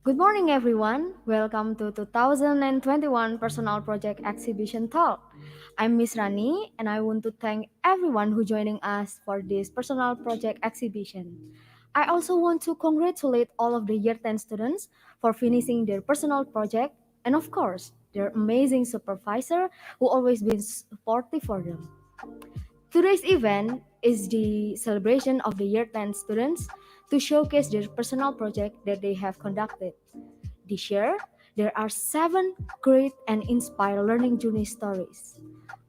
Good morning, everyone. Welcome to 2021 Personal Project Exhibition Talk. I'm Miss Rani, and I want to thank everyone who joining us for this personal project exhibition. I also want to congratulate all of the Year 10 students for finishing their personal project, and of course, their amazing supervisor who always been supportive for them. Today's event is the celebration of the Year 10 students to showcase their personal project that they have conducted. This year, there are 7 great and inspiring learning journey stories.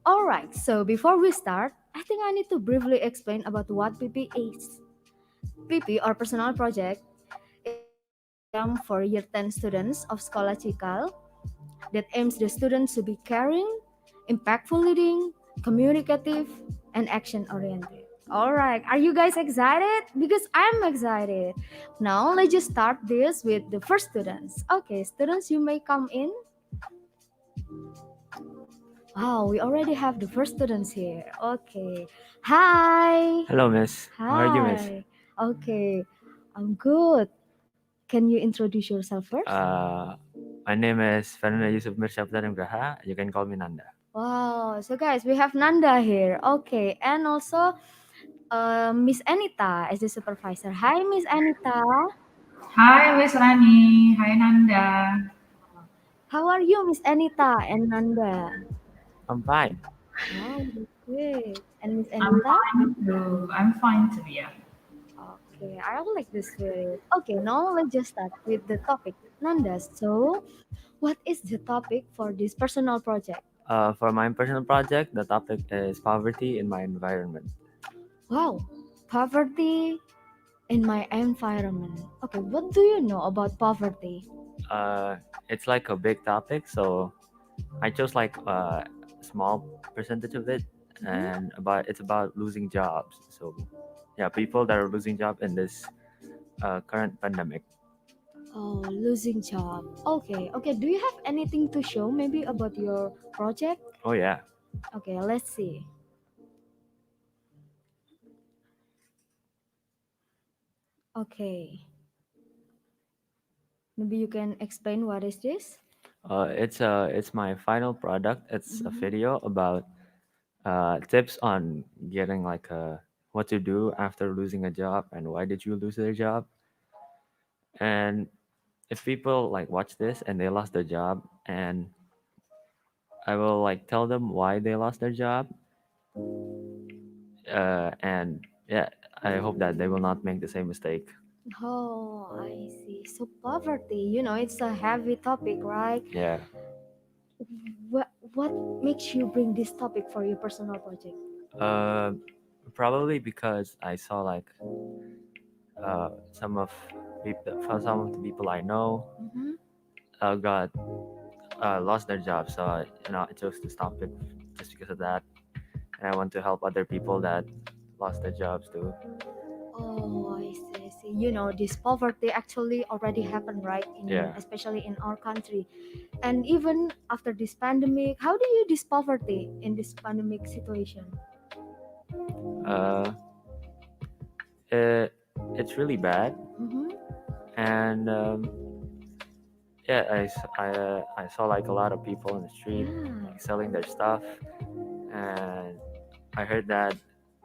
Alright, so before we start, I think I need to briefly explain about what PP is. PP or Personal Project is a program for Year 10 students of Sekolah Cikal that aims the students to be caring, impactful leading, communicative, and action oriented. All right, are you guys excited? Because I'm excited. Now let's just start this with the first students. Okay, students, you may come in. Wow, we already have the first students here. Okay. Hi. Hello, miss. How are you, miss? Hi. Okay, I'm good. Can you introduce yourself first? Uh, my name is Fernanda Yusuf Mirshabda Nugraha. You can call me Nanda. Wow, so guys, we have Nanda here. Okay, and also Miss Anita as the supervisor. Hi, Miss Anita. Hi, Miss Rani. Hi, Nanda. How are you, Miss Anita and Nanda? I'm fine. Wow, that's great. And Miss I'm Anita? fine too. I'm fine too, yeah. Okay, I like the spirit. Okay, now let's just start with the topic. Nanda, so what is the topic for this personal project? For my personal project, the topic is poverty in my environment. Wow, poverty in my environment. Okay, what do you know about poverty? Uh, it's like a big topic, so I chose like a small percentage of it, Mhm. and it's about losing jobs. So, yeah, people that are losing job in this current pandemic. Oh, losing job. Okay, okay. Do you have anything to show maybe about your project? Oh yeah. Okay, let's see. Okay, maybe you can explain what is this? It's my final product. It's a Mhm. video about tips on getting what to do after losing a job and why did you lose their job. And if people like watch this and they lost their job, and I will like tell them why they lost their job, and yeah, I hope that they will not make the same mistake. Oh, I see. So poverty, it's a heavy topic, right? Yeah. What makes you bring this topic for your personal project? uh, Probably because I saw some of the people I know Mm-hmm. got lost their jobs, so I chose to stop it just because of that, and I want to help other people that lost their jobs too. Oh, I see, I see. This poverty actually already happened, right? Yeah. Especially in our country. And even after this pandemic, how do you this poverty in this pandemic situation? Uh, it, it's really bad, Mm-hmm. and yeah, I saw like a lot of people in the street Yeah. like selling their stuff, and I heard that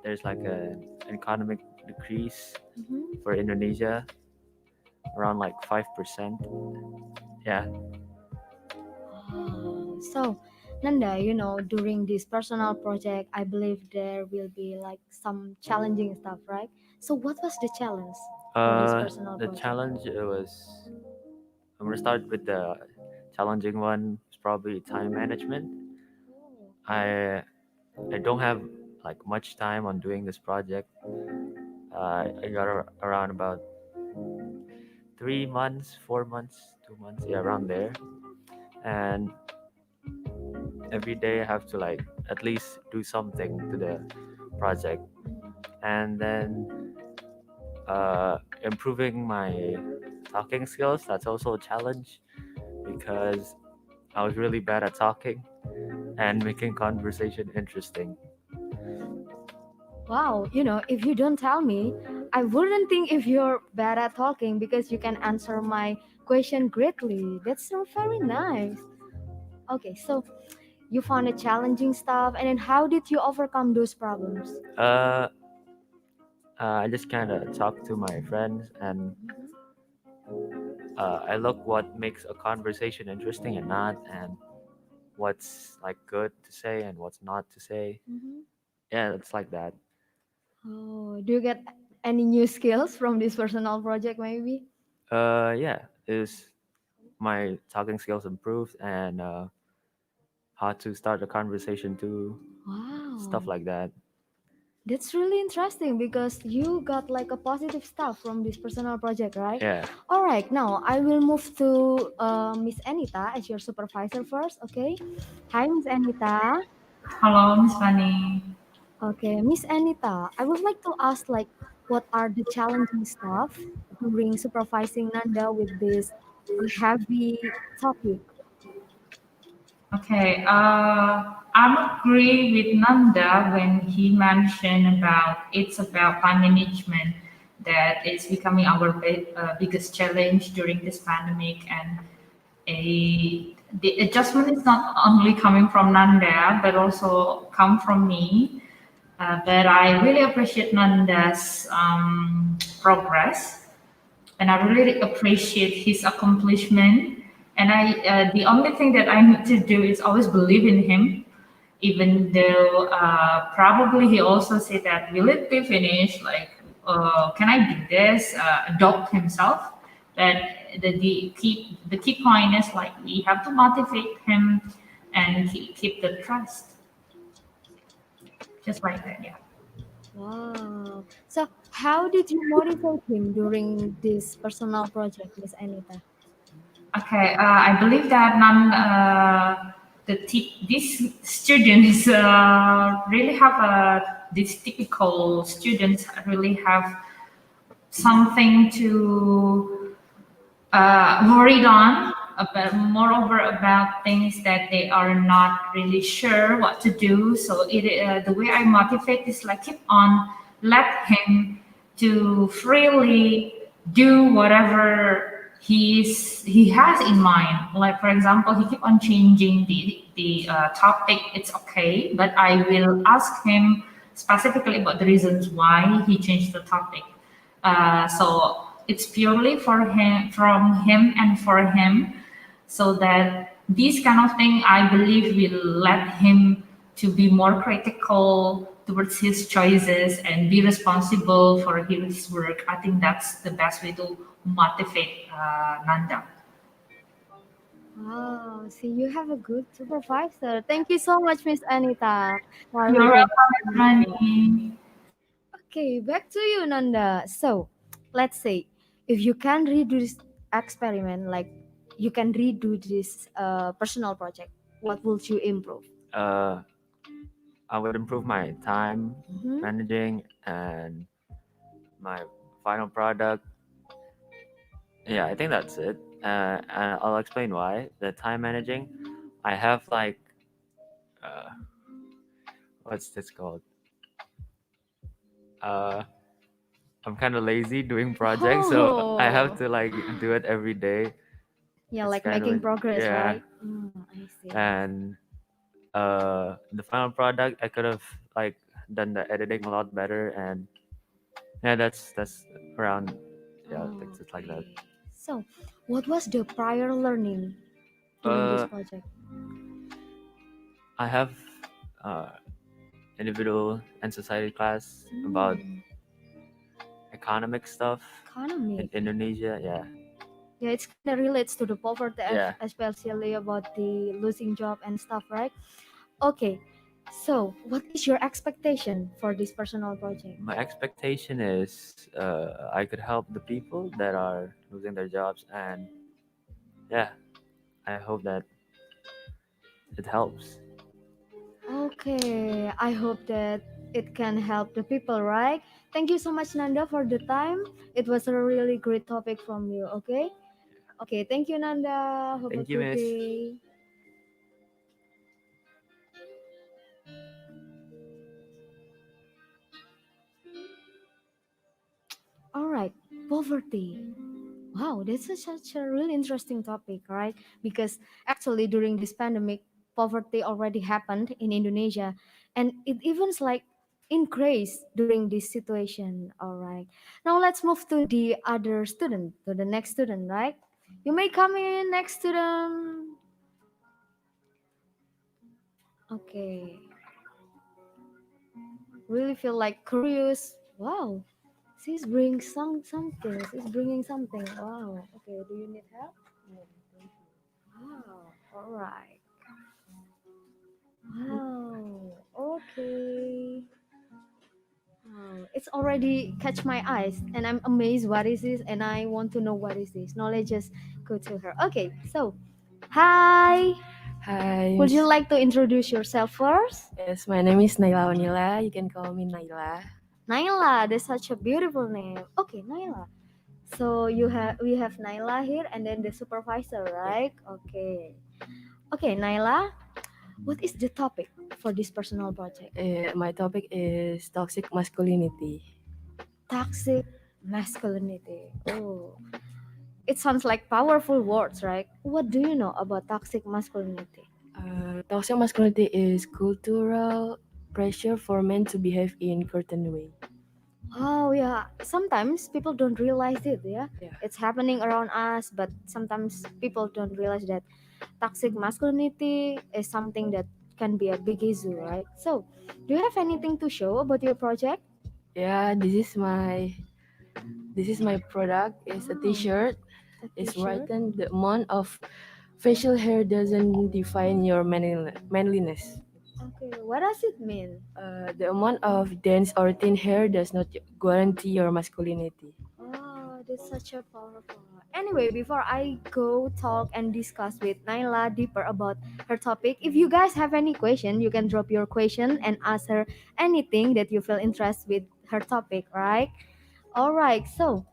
there's like an economic decrease Mm-hmm. for Indonesia around like 5%. Yeah. Oh, so, Nanda, during this personal project, I believe there will be like some challenging stuff, right? So, what was the challenge for this personal The project? challenge it was I'm gonna start with the challenging one. It's probably time management. Oh. I I don't have like much time on doing this project. I got around about 3 months, 4 months, 2 months, yeah, around there. And every day I have to like at least do something to the project, and then improving my talking skills. That's also a challenge because I was really bad at talking and making conversation interesting. Wow, if you don't tell me, I wouldn't think if you're bad at talking because you can answer my question greatly. That's so very nice. Okay, so you found it challenging stuff, and then how did you overcome those problems? Uh, I just kind of talk to my friends, and I look what makes a conversation interesting and not, and what's like good to say and what's not to say. Mhm. Yeah, it's like that. Oh, do you get any new skills from this personal project, maybe? Yeah, is my talking skills improved, and how to start a conversation too, stuff Wow, like that. that's really interesting because you got like a positive stuff from this personal project, right? Yeah. All right, now I will move to Miss Anita as your supervisor first, okay? Hi, Miss Anita. Hello, Miss Fanny. Okay, Miss Anita, I would like to ask like what are the challenging stuff during supervising Nanda with this heavy topic? Okay, I agree with Nanda when he mentioned about it's about time management that is becoming our biggest challenge during this pandemic, and the adjustment is not only coming from Nanda but also come from me. But I really appreciate Nanda's progress, and I really appreciate his accomplishment. And the only thing that I need to do is always believe in him, even though probably he also said that will it be finished? Like, can I do this? Adopt himself. But the key point is like we have to motivate him and keep the trust, just like that. Yeah. Wow. So how did you motivate him during this personal project, Miss Anita? Okay, I believe that these students really have these typical students really have something to worried on about, moreover about things that they are not really sure what to do. So the way I motivate is like keep on let him to freely do whatever he has in mind. Like for example, he keep on changing the topic. It's okay, but I will ask him specifically about the reasons why he changed the topic. So it's purely for him, from him, and for him, so that these kind of thing I believe will let him to be more critical towards his choices and be responsible for his work. I think that's the best way to motivate Nanda. Wow, see, you have a good supervisor. Thank you so much, Miss Anita. I You're really welcome, appreciate it. Rani. Okay, back to you, Nanda. So, let's say if you can redo this experiment, like you can redo this personal project, what would you improve? Uh, I would improve my time Mhm. managing and my final product. Yeah, I think that's it. And I'll explain why. The time managing, I have like, uh, what's this called? Uh, I'm kind of lazy doing projects, so I have Oh, to like do it every day. yeah, It's like kind of making like, progress, yeah. right? I see. And the final product, I could have like done the editing a lot better, and yeah, that's around. Yeah, it's like that. Okay. So, what was the prior learning during this Uh, project? I have uh, individual and society class about Hmm, economic stuff in economic. Indonesia. Yeah, Yeah, it's kind of relates to the poverty, yeah. especially about the losing job and stuff, right? Okay. So, what is your expectation for this personal project? My expectation is I could help the people that are losing their jobs, and yeah, I hope that it helps. Okay, I hope that it can help the people, right? Thank you so much, Nanda, for the time. It was a really great topic from you, okay? Okay, thank you, Nanda. Have a Thank you, good Miss. day. All right, poverty. Wow, that's such a really interesting topic, right? Because actually during this pandemic, poverty already happened in Indonesia, and it even like increased during this situation. All right, now let's move to the other student, to the next student, right? You may come in, next student. Okay, really feel like curious. Wow, she's bringing something. She's bringing something. Wow. Okay, do you need help? No, thank you. Wow. All right. Wow. Okay. Wow. It's already catch my eyes, and I'm amazed. What is this? And I want to know what is this. Now let's just go to her. Okay. So, hi. Hi, Would you like to introduce yourself first? yes, my name is Naila Wanila. You can call me Naila. Naila. That's such a beautiful name. Okay, Naila. So we have Naila here, and then the supervisor, Yeah. right? Okay. Okay, Naila. What is the topic for this personal project? My topic is toxic masculinity. Toxic masculinity. Oh, it sounds like powerful words, right? What do you know about toxic masculinity? Toxic masculinity is cultural pressure for men to behave in certain way. Oh yeah, sometimes people don't realize it. Yeah, Yeah. it's happening around us, but sometimes people don't realize that toxic masculinity is something that can be a big issue, right? So, do you have anything to show about your project? Yeah, this is my product. It's a Oh, T-shirt. a It's t-shirt. written the amount of facial hair doesn't define your manliness. Okay, what does it mean? The amount of dense or thin hair does not guarantee your masculinity. Oh, that's such a powerful. Anyway, before I go talk and discuss with Naila deeper about her topic, if you guys have any question, you can drop your question and ask her anything that you feel interested with her topic, right? All right. So,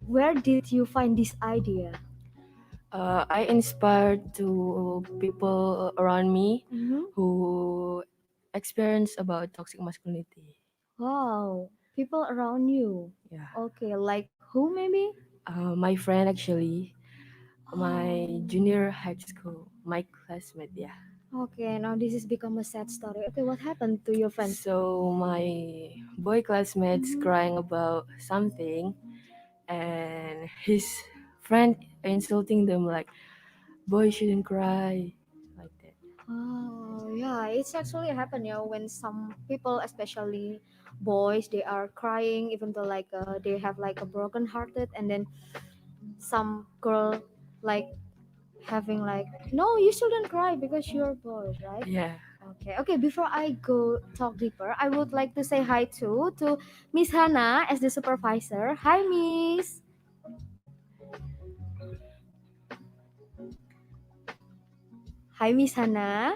where did you find this idea? I inspired to people around me Mm-hmm. who experience about toxic masculinity. Wow, people around you. Yeah, Okay, like who maybe? my friend actually, my Oh, junior high school, my classmate. Yeah. okay. Now this has become a sad story. Okay, what happened to your friends? So my boy classmates Mm-hmm. crying about something, and his friend insulting them like, "Boy shouldn't cry," like that. Oh, yeah, it's actually happen, when some people, especially boys, they are crying even though like they have like a broken hearted, and then some girl like having like, no, you shouldn't cry because you're boys, right? Yeah. Okay, okay. Before I go talk deeper, I would like to say hi to Miss Hannah as the supervisor. Hi, Miss. Hi, Miss Hannah.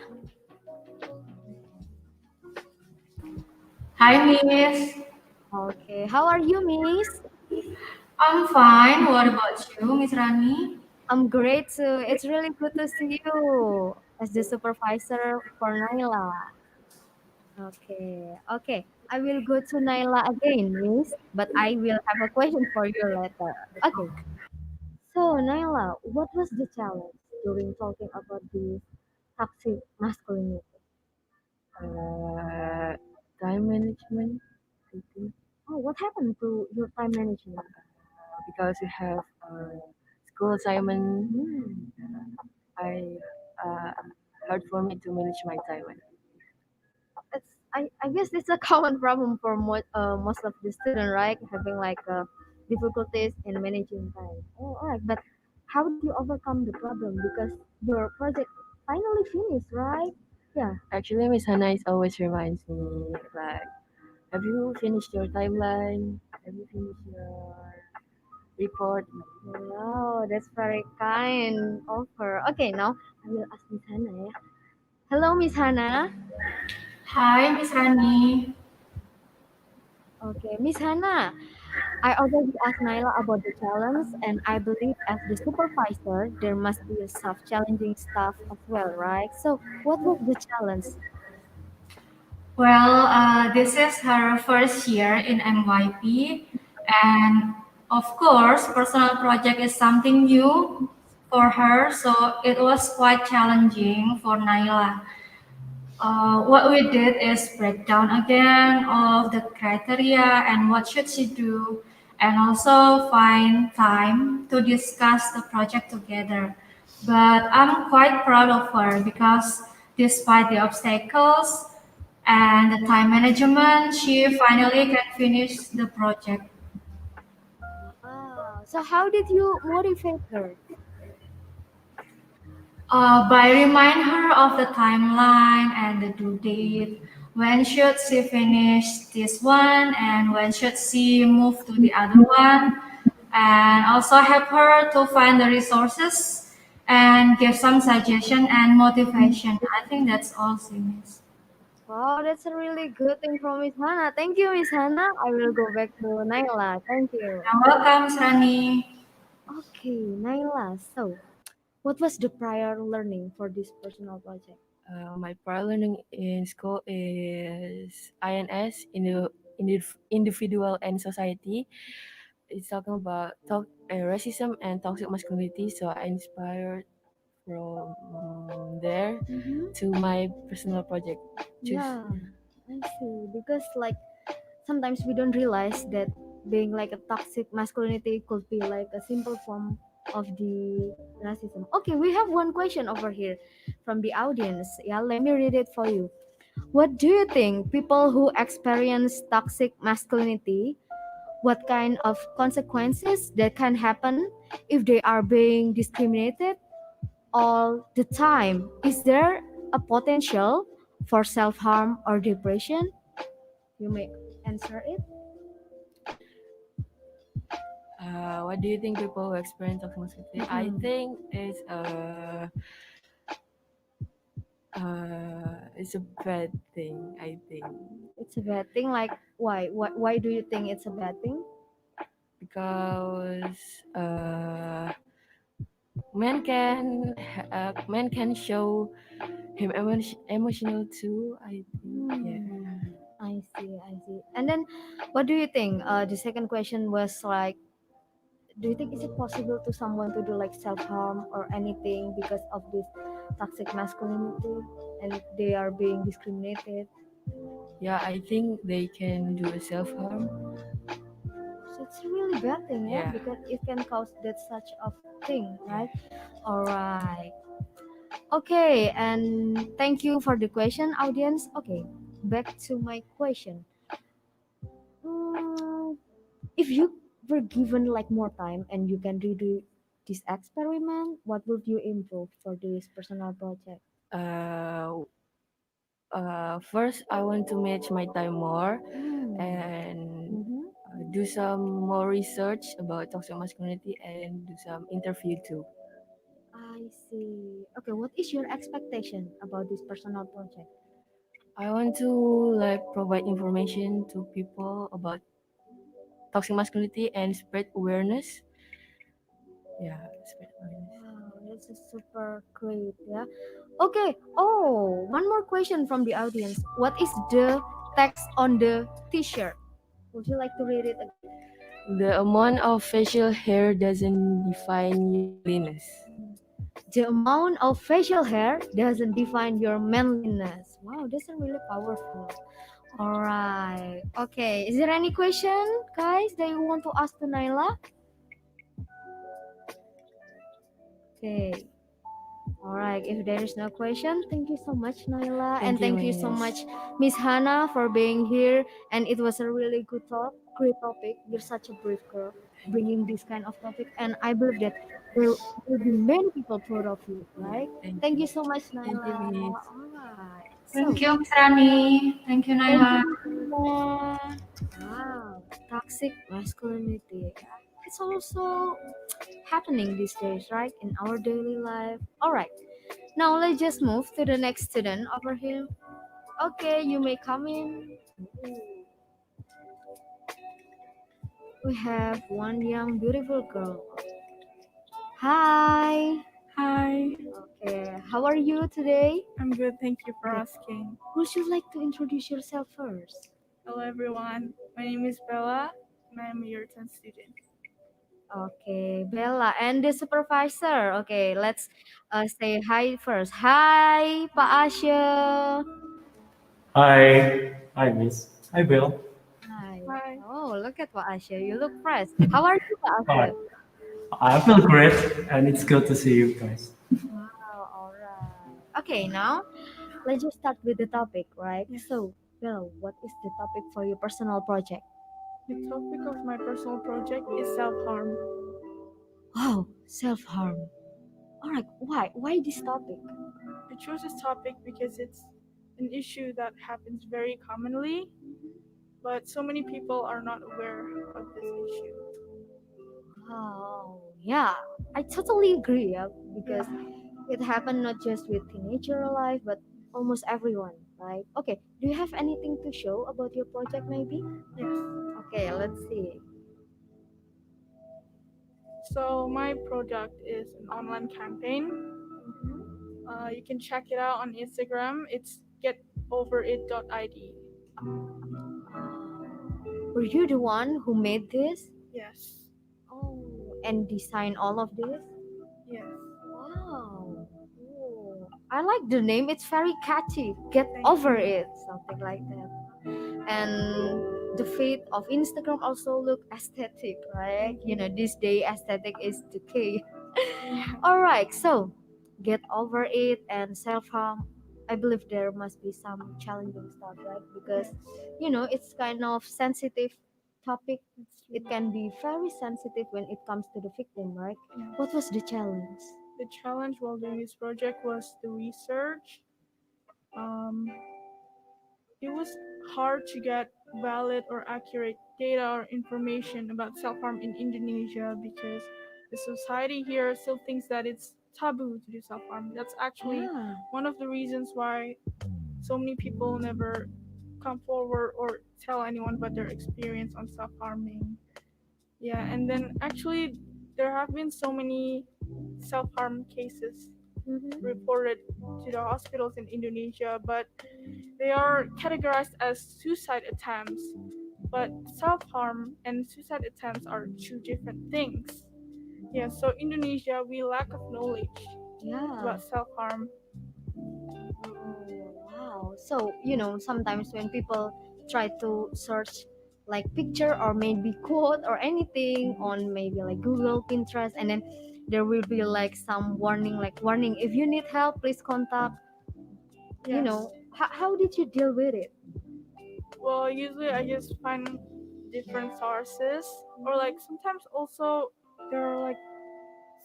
Hi, Miss. Okay, how are you, Miss? I'm fine. What about you, Miss Rani? I'm great too. It's really good to see you as the supervisor for Naila. Okay, okay. I will go to Naila again, Miss, but I will have a question for you later. Okay. So, Naila, what was the challenge during talking about the toxic masculinity? Uh, Time management, I think, Oh, what happened to your time management? because we have school assignment. Hmm. I uh, hard for me to manage my time. I guess it's a common problem for most of the student, right? Having like difficulties in managing time. Oh, all right. But how did you overcome the problem? Because your project finally finished, right? Yeah. Actually, Miss Hannah is always reminds me like, have you finished your timeline? Have you finished your report? Wow, that's very kind of her. Okay, now I will ask Miss Hannah. Yeah. Hello, Miss Hannah. Hi, Miss Rani. Okay, Miss Hannah. I already asked Naila about the challenge, and I believe as the supervisor, there must be challenging stuff as well, right? So, what was the challenge? Well, this is her first year in MYP, and of course, personal project is something new for her, so it was quite challenging for Naila. What we did is break down again all of the criteria and what should she do, and also find time to discuss the project together. But I'm quite proud of her because despite the obstacles and the time management, she finally can finish the project. Wow. So how did you motivate her? By remind her of the timeline and the due date. When should she finish this one and when should she move to the other one? And also help her to find the resources and give some suggestion and motivation. I think that's all she needs. Wow, that's a really good thing from Miss Hannah. Thank you, Miss Hannah. I will go back to Naila. Thank you. You're welcome, Miss Rani. Okay, Naila. So, what was the prior learning for this personal project? My prior learning in school is INS, individual and society. It's talking about racism and toxic masculinity. So I inspired from there Mm-hmm. to my personal project. Choose. Yeah, Yeah. I see. Because like sometimes we don't realize that being like a toxic masculinity could be like a simple form of the racism. Okay, we have one question over here from the audience. Yeah, let me read it for you. What do you think people who experience toxic masculinity, what kind of consequences that can happen if they are being discriminated all the time? Is there a potential for self-harm or depression? You may answer it. What do you think people who experience toxic masculinity? I Mm-mm. think it's a bad thing. I think It's a bad thing. Like why? Why do you think it's a bad thing? because men can show him emotional too. I think yeah. I see. I see. And then, what do you think? The second question was like, do you think is it possible to someone to do like self harm or anything because of this toxic masculinity and they are being discriminated? Yeah, I think they can do a self harm. So it's a really bad thing, yeah, Yeah, because it can cause that such of thing, yeah. right? All right. Okay, and thank you for the question, audience. Okay, back to my question. Mm, if you were given like more time and you can redo this experiment, what would you improve for this personal project? Uh, First, I want to manage my time more Hmm. and Mm-hmm. do some more research about toxic masculinity and do some interview too. I see. Okay, what is your expectation about this personal project? I want to like provide information to people about toxic masculinity and spread awareness. Yeah, spread awareness. Wow, that's a super great, yeah. Okay. Oh, one more question from the audience. What is the text on the T-shirt? Would you like to read it again? The amount of facial hair doesn't define your manliness. The amount of facial hair doesn't define your manliness. Wow, that's a really powerful. All right. Okay. Is there any question, guys, that you want to ask to Naila? Okay. All right. If there is no question, thank you so much, Naila, and Thank you, thank you so Miss. much, Miss Hannah, for being here. And it was a really good talk, great topic. You're such a brave girl, bringing this kind of topic, and I believe that there will be many people proud of you. Yeah, Right? thank Thank you. you so much, Thank you, Naila. Miss. All right. Thank So, you, Miss Rani. Thank you, thank Naila. you, Miss Hannah. Wow, toxic masculinity. It's also happening these days, right? In our daily life. All right. Now let's just move to the next student over here. Okay, you may come in. Ooh, we have one young beautiful girl. Hi. Hi, Okay, how are you today? I'm good. Thank you for Okay, asking. would you like to introduce yourself first? Hello, everyone. My name is Bella, and I'm a year 10 student. Okay, Bella and the supervisor. Okay, let's say hi first. Hi, Pak Asya. Hi, Miss. Hi, Bill. Hi. Hi. Oh, look at Pak Asya. You look fresh. How are you, Pak Hi. Asya? I feel great, and it's good to see you guys. Wow, all right. Okay, now let's just start with the topic, right? Yes. So, Bella, what is the topic for your personal project? The topic of my personal project is self harm. Wow, self-harm. All right, why? Why this topic? I chose this topic because it's an issue that happens very commonly, but so many people are not aware of this issue. Oh, yeah, I totally agree. Yeah, because Yeah. it happened not just with teenager life, but almost everyone, right? Okay, do you have anything to show about your project, maybe? Yes. Okay, let's see. So, my product is an online campaign. You can check it out on Instagram. It's getoverit.id. Were you the one who made this? Yes. Oh, and design all of this? Yes. Wow. Oh, I like the name. It's very catchy. Get Thank over you. it, something like that. And the feed of Instagram also look aesthetic, right? Thank You you. know, this day aesthetic is the key. Yeah. All right, so get over it and self harm. I believe there must be some challenging stuff, right? Because Yes. it's kind of sensitive topic. That's It true. can be very sensitive when it comes to the victim, right? What Yes. was the challenge? The challenge while doing this project was the research. Um, it was hard to get valid or accurate data or information about self harm in Indonesia because the society here still thinks that it's taboo to do self harm. That's actually Yeah. one of the reasons why so many people never come forward or tell anyone about their experience on self harming. Yeah, and then actually, there have been so many self harm cases Mm-hmm. reported to the hospitals in Indonesia, but they are categorized as suicide attempts. But self harm and suicide attempts are two different things. Yeah, so Indonesia, we lack of knowledge Yeah. about self harm. Oh, wow. So, sometimes when people try to search like picture or maybe quote or anything on maybe like Google, Pinterest, and then there will be like some warning, like warning, if you need help, please contact. Yes. How did you deal with it? Well, usually I just find different sources, or like sometimes also there are like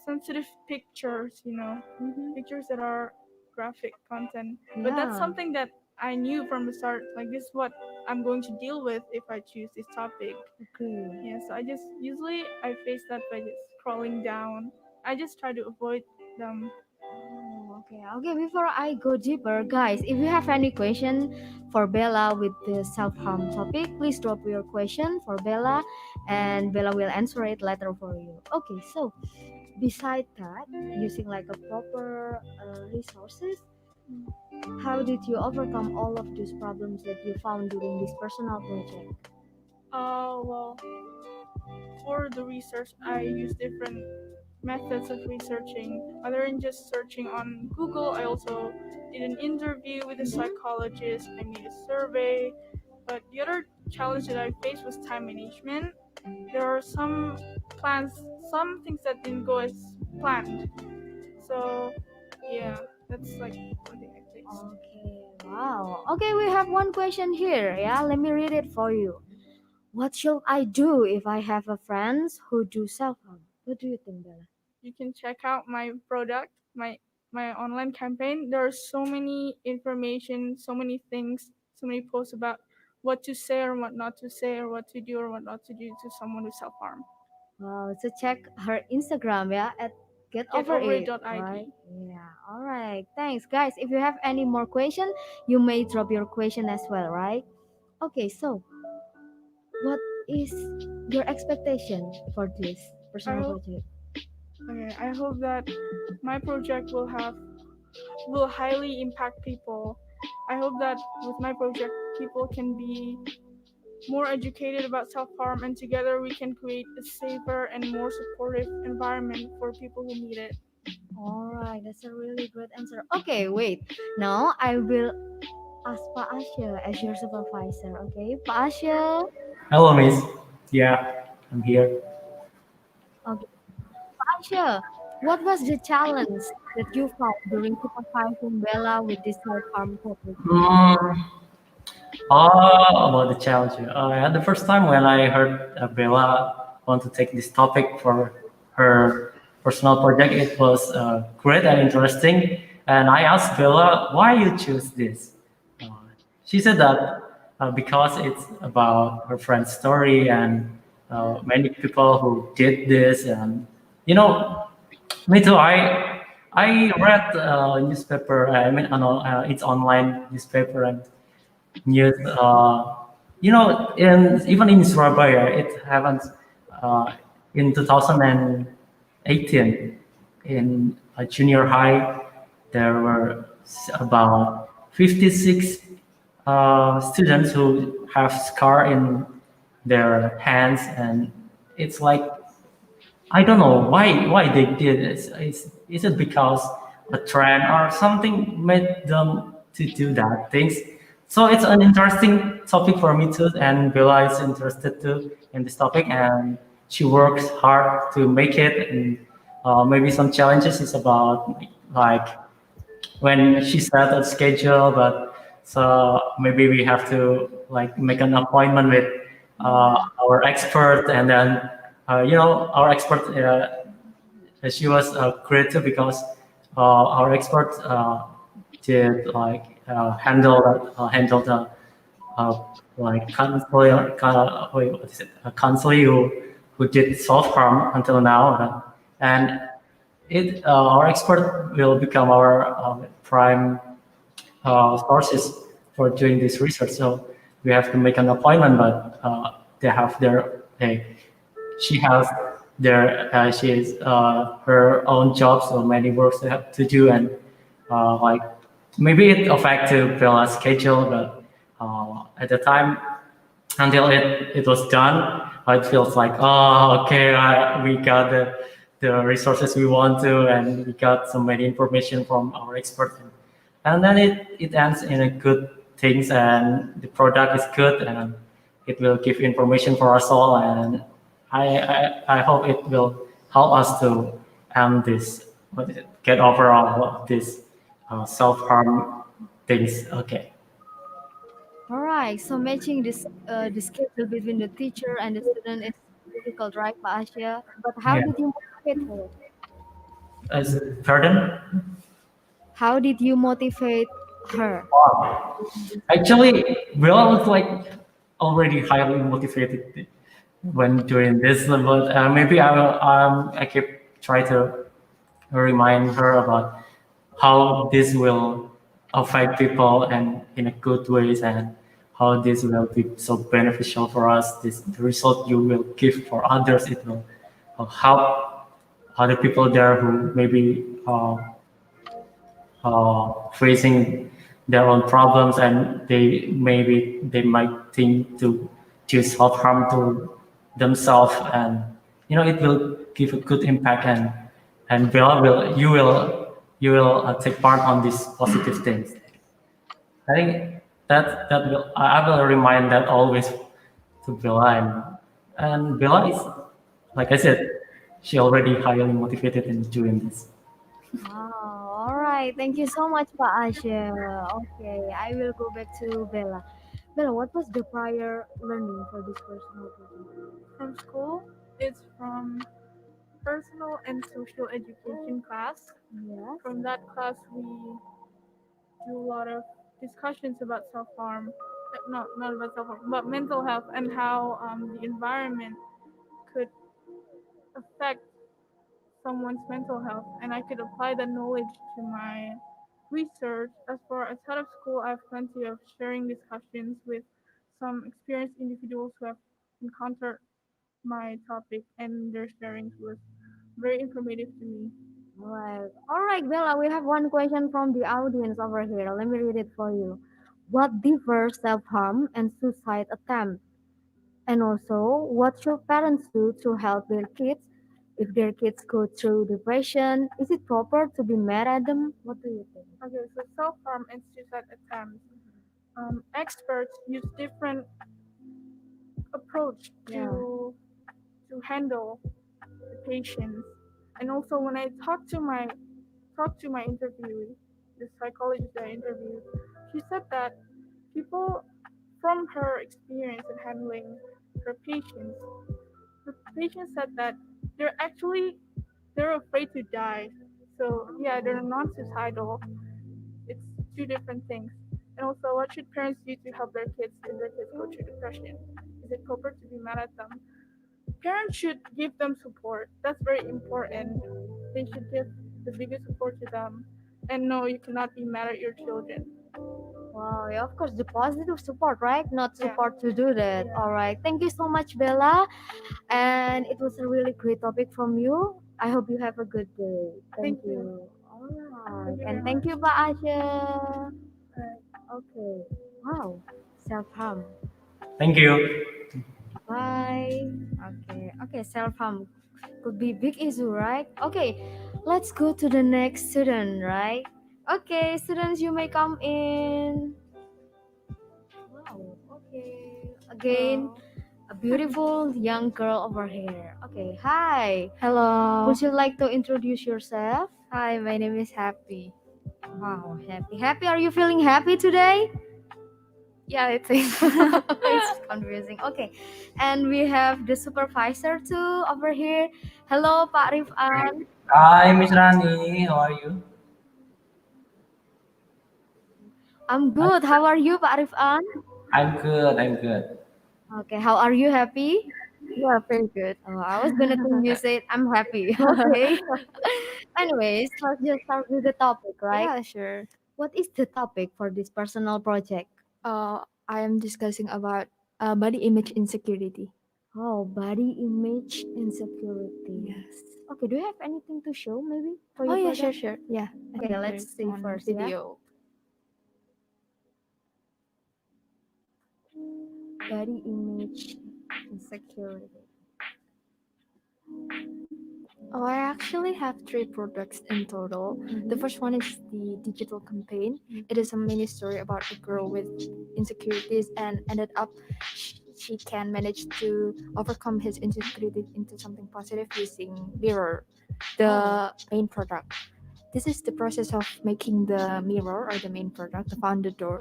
sensitive pictures, Mm-hmm. pictures that are graphic content. But that's Yeah, something that I knew from the start, like this is what I'm going to deal with if I choose this topic. agree. Yeah, so I just usually I face that by just scrolling down. I just try to avoid them. Oh, okay. Okay, before I go deeper, guys, if you have any question for Bella with the self-harm topic, please drop your question for Bella and Bella will answer it later for you. Okay, so beside that, using like a proper resources, how did you overcome all of these problems that you found during this personal project? Well, for the research, I use different methods of researching. Other than just searching on Google, I also did an interview with a psychologist. I made a survey. But the other challenge that I faced was time management. There are some plans, some things that didn't go as planned. So, yeah, that's like one thing I faced. Okay, wow. Okay, we have one question here. Yeah, let me read it for you. What should I do if I have a friends who do self-harm? What do you think, Bella? You can check out my product, my online campaign. There are so many information, so many things, so many posts about what to say or what not to say or what to do or what not to do to someone with self harm. Wow, so check her Instagram, yeah, at Get Over It, right? Getoverit.id. Yeah, all right. Thanks, guys. If you have any more question, you may drop your question as well, right? Okay, so what is your expectation for this I personal hope project? Okay, I hope that my project will highly impact people. I hope that with my project, people can be more educated about self harm, and together we can create a safer and more supportive environment for people who need it. All right, that's a really good answer. Okay, wait. Now I will ask Pak Asya as your supervisor. Okay, Pak Asya. Hello, Miss. Yeah, I'm here. Okay, Pak Asya. What was the challenge that you found during supervising Bella with this self-harm topic? Mm, about the challenge. At the first time when I heard Bella want to take this topic for her personal project, it was great and interesting. And I asked Bella, why you choose this? Uh, she said that because it's about her friend's story and many people who did this. And you know, me too. I read newspaper. I mean, it's online newspaper and news. In even in Surabaya, it happened uh, in 2018 in a junior high. There were about 56 students who have scar in their hands, and it's like I don't know why they did it. Is it because a trend or something made them to do that things? So it's an interesting topic for me too, and Bella is interested too in this topic, and she works hard to make it. And maybe some challenges is about like when she set a schedule, but so maybe we have to like make an appointment with Yeah. our expert, and then our expert she was creative because our expert did like handle the uh, like counselor, wait, what is it? A counselor who did self harm until now, and it our expert will become our prime sources for doing this research. So we have to make an appointment, but they have they, she has she is her own job, so many works they have to do, and like maybe it affected Bella's schedule, but at the time until it was done, it feels like, oh, okay, we got the resources we want to, and we got so many information from our expert. And then it ends in a good things, and the product is good, and it will give information for us all. And I hope it will help us to end this, get over all of this self-harm things. Okay. All right. So matching the schedule between the teacher and the student is difficult, right, Pak Asya? But how Yeah. did you motivate her? Pardon? How did you motivate her? Actually, Will was like already highly motivated when doing this, but maybe I keep try to remind her about how this will affect people and in a good ways, and how this will be so beneficial for us. This the result you will give for others, it will help other people there who maybe facing their own problems, and they might think to do self harm to themselves, and it will give a good impact, and Bella will you will take part on these positive things. I think that will I will remind that always to Bella, and Bella is like I said, she already highly motivated in doing this. Wow. All right. Thank you so much, Pak Asya. Okay, I will go back to Bella. Bella, what was the prior learning for this personal project? From school, it's from personal and social education class. Yes. From that class, we do a lot of discussions about self harm, not about self harm, but mental health and how the environment could affect someone's mental health, and I could apply that knowledge to my research. As far outside of school, I have plenty of sharing discussions with some experienced individuals who have encountered my topic, and their sharings was very informative to me. All right, Bella, we have one question from the audience over here. Let me read it for you. What differs self-harm and suicide attempt? And also, what should parents do to help their kids if their kids go through depression? Is it proper to be mad at them? What do you think? Okay, so self-harm and suicide attempts. Experts use different approach Yeah. to handle the patients. And also, when I talked to my interviewee, the psychologist that I interviewed, she said that people from her experience in handling her patients, the patients said that they're actually they're afraid to die. So yeah, they're non-suicidal. It's two different things. And also, what should parents do to help their kids if their kids go through depression? Is it proper to be mad at them? Parents should give them support. That's very important. They should give the biggest support to them. And no, you cannot be mad at your children. Wow, yeah, of course, the positive support, right? Not Yeah. support to do that. Yeah. All right. Thank you so much, Bella. And it was a really great topic from you. I hope you have a good day. Thank Thank you. you. All right. Thank you And very thank much. you, Pak Asya. Alright. Okay. Wow. Self harm. Thank you. Bye. Okay. Okay. Self harm could be big issue, right? Okay. Let's go to the next student, right? Okay, students, you may come in. Wow. Okay. Again, Hello. a beautiful young girl over here. Okay. Hi. Hello. Would you like to introduce yourself? Hi, my name is Happy. Wow. Happy. Happy. Are you feeling happy today? Yeah, I think. It's confusing. Okay. And we have the supervisor too over here. Hello, Pak Rifan. Hi, Miss Rani. How are you? I'm good. How are you, Pak Rifan? I'm good. I'm good. Okay. How are you? Happy? Yeah, very good. Oh, I was gonna think you said I'm happy. Okay. Anyways, let's just start with the topic, right? Yeah, sure. What is the topic for this personal project? I am discussing about body image insecurity. Oh, body image insecurity. Yes. Okay, do you have anything to show maybe for Oh your yeah, sure, project? sure. Yeah, I Okay, think let's there's see one first, yeah. video. Body image insecurity. Oh, I actually have three products in total. The first one is the digital campaign. It is a mini story about a girl with insecurities and ended up she can manage to overcome his insecurity into something positive using mirror, the main product. This is the process of making the mirror or the main product, the founder door.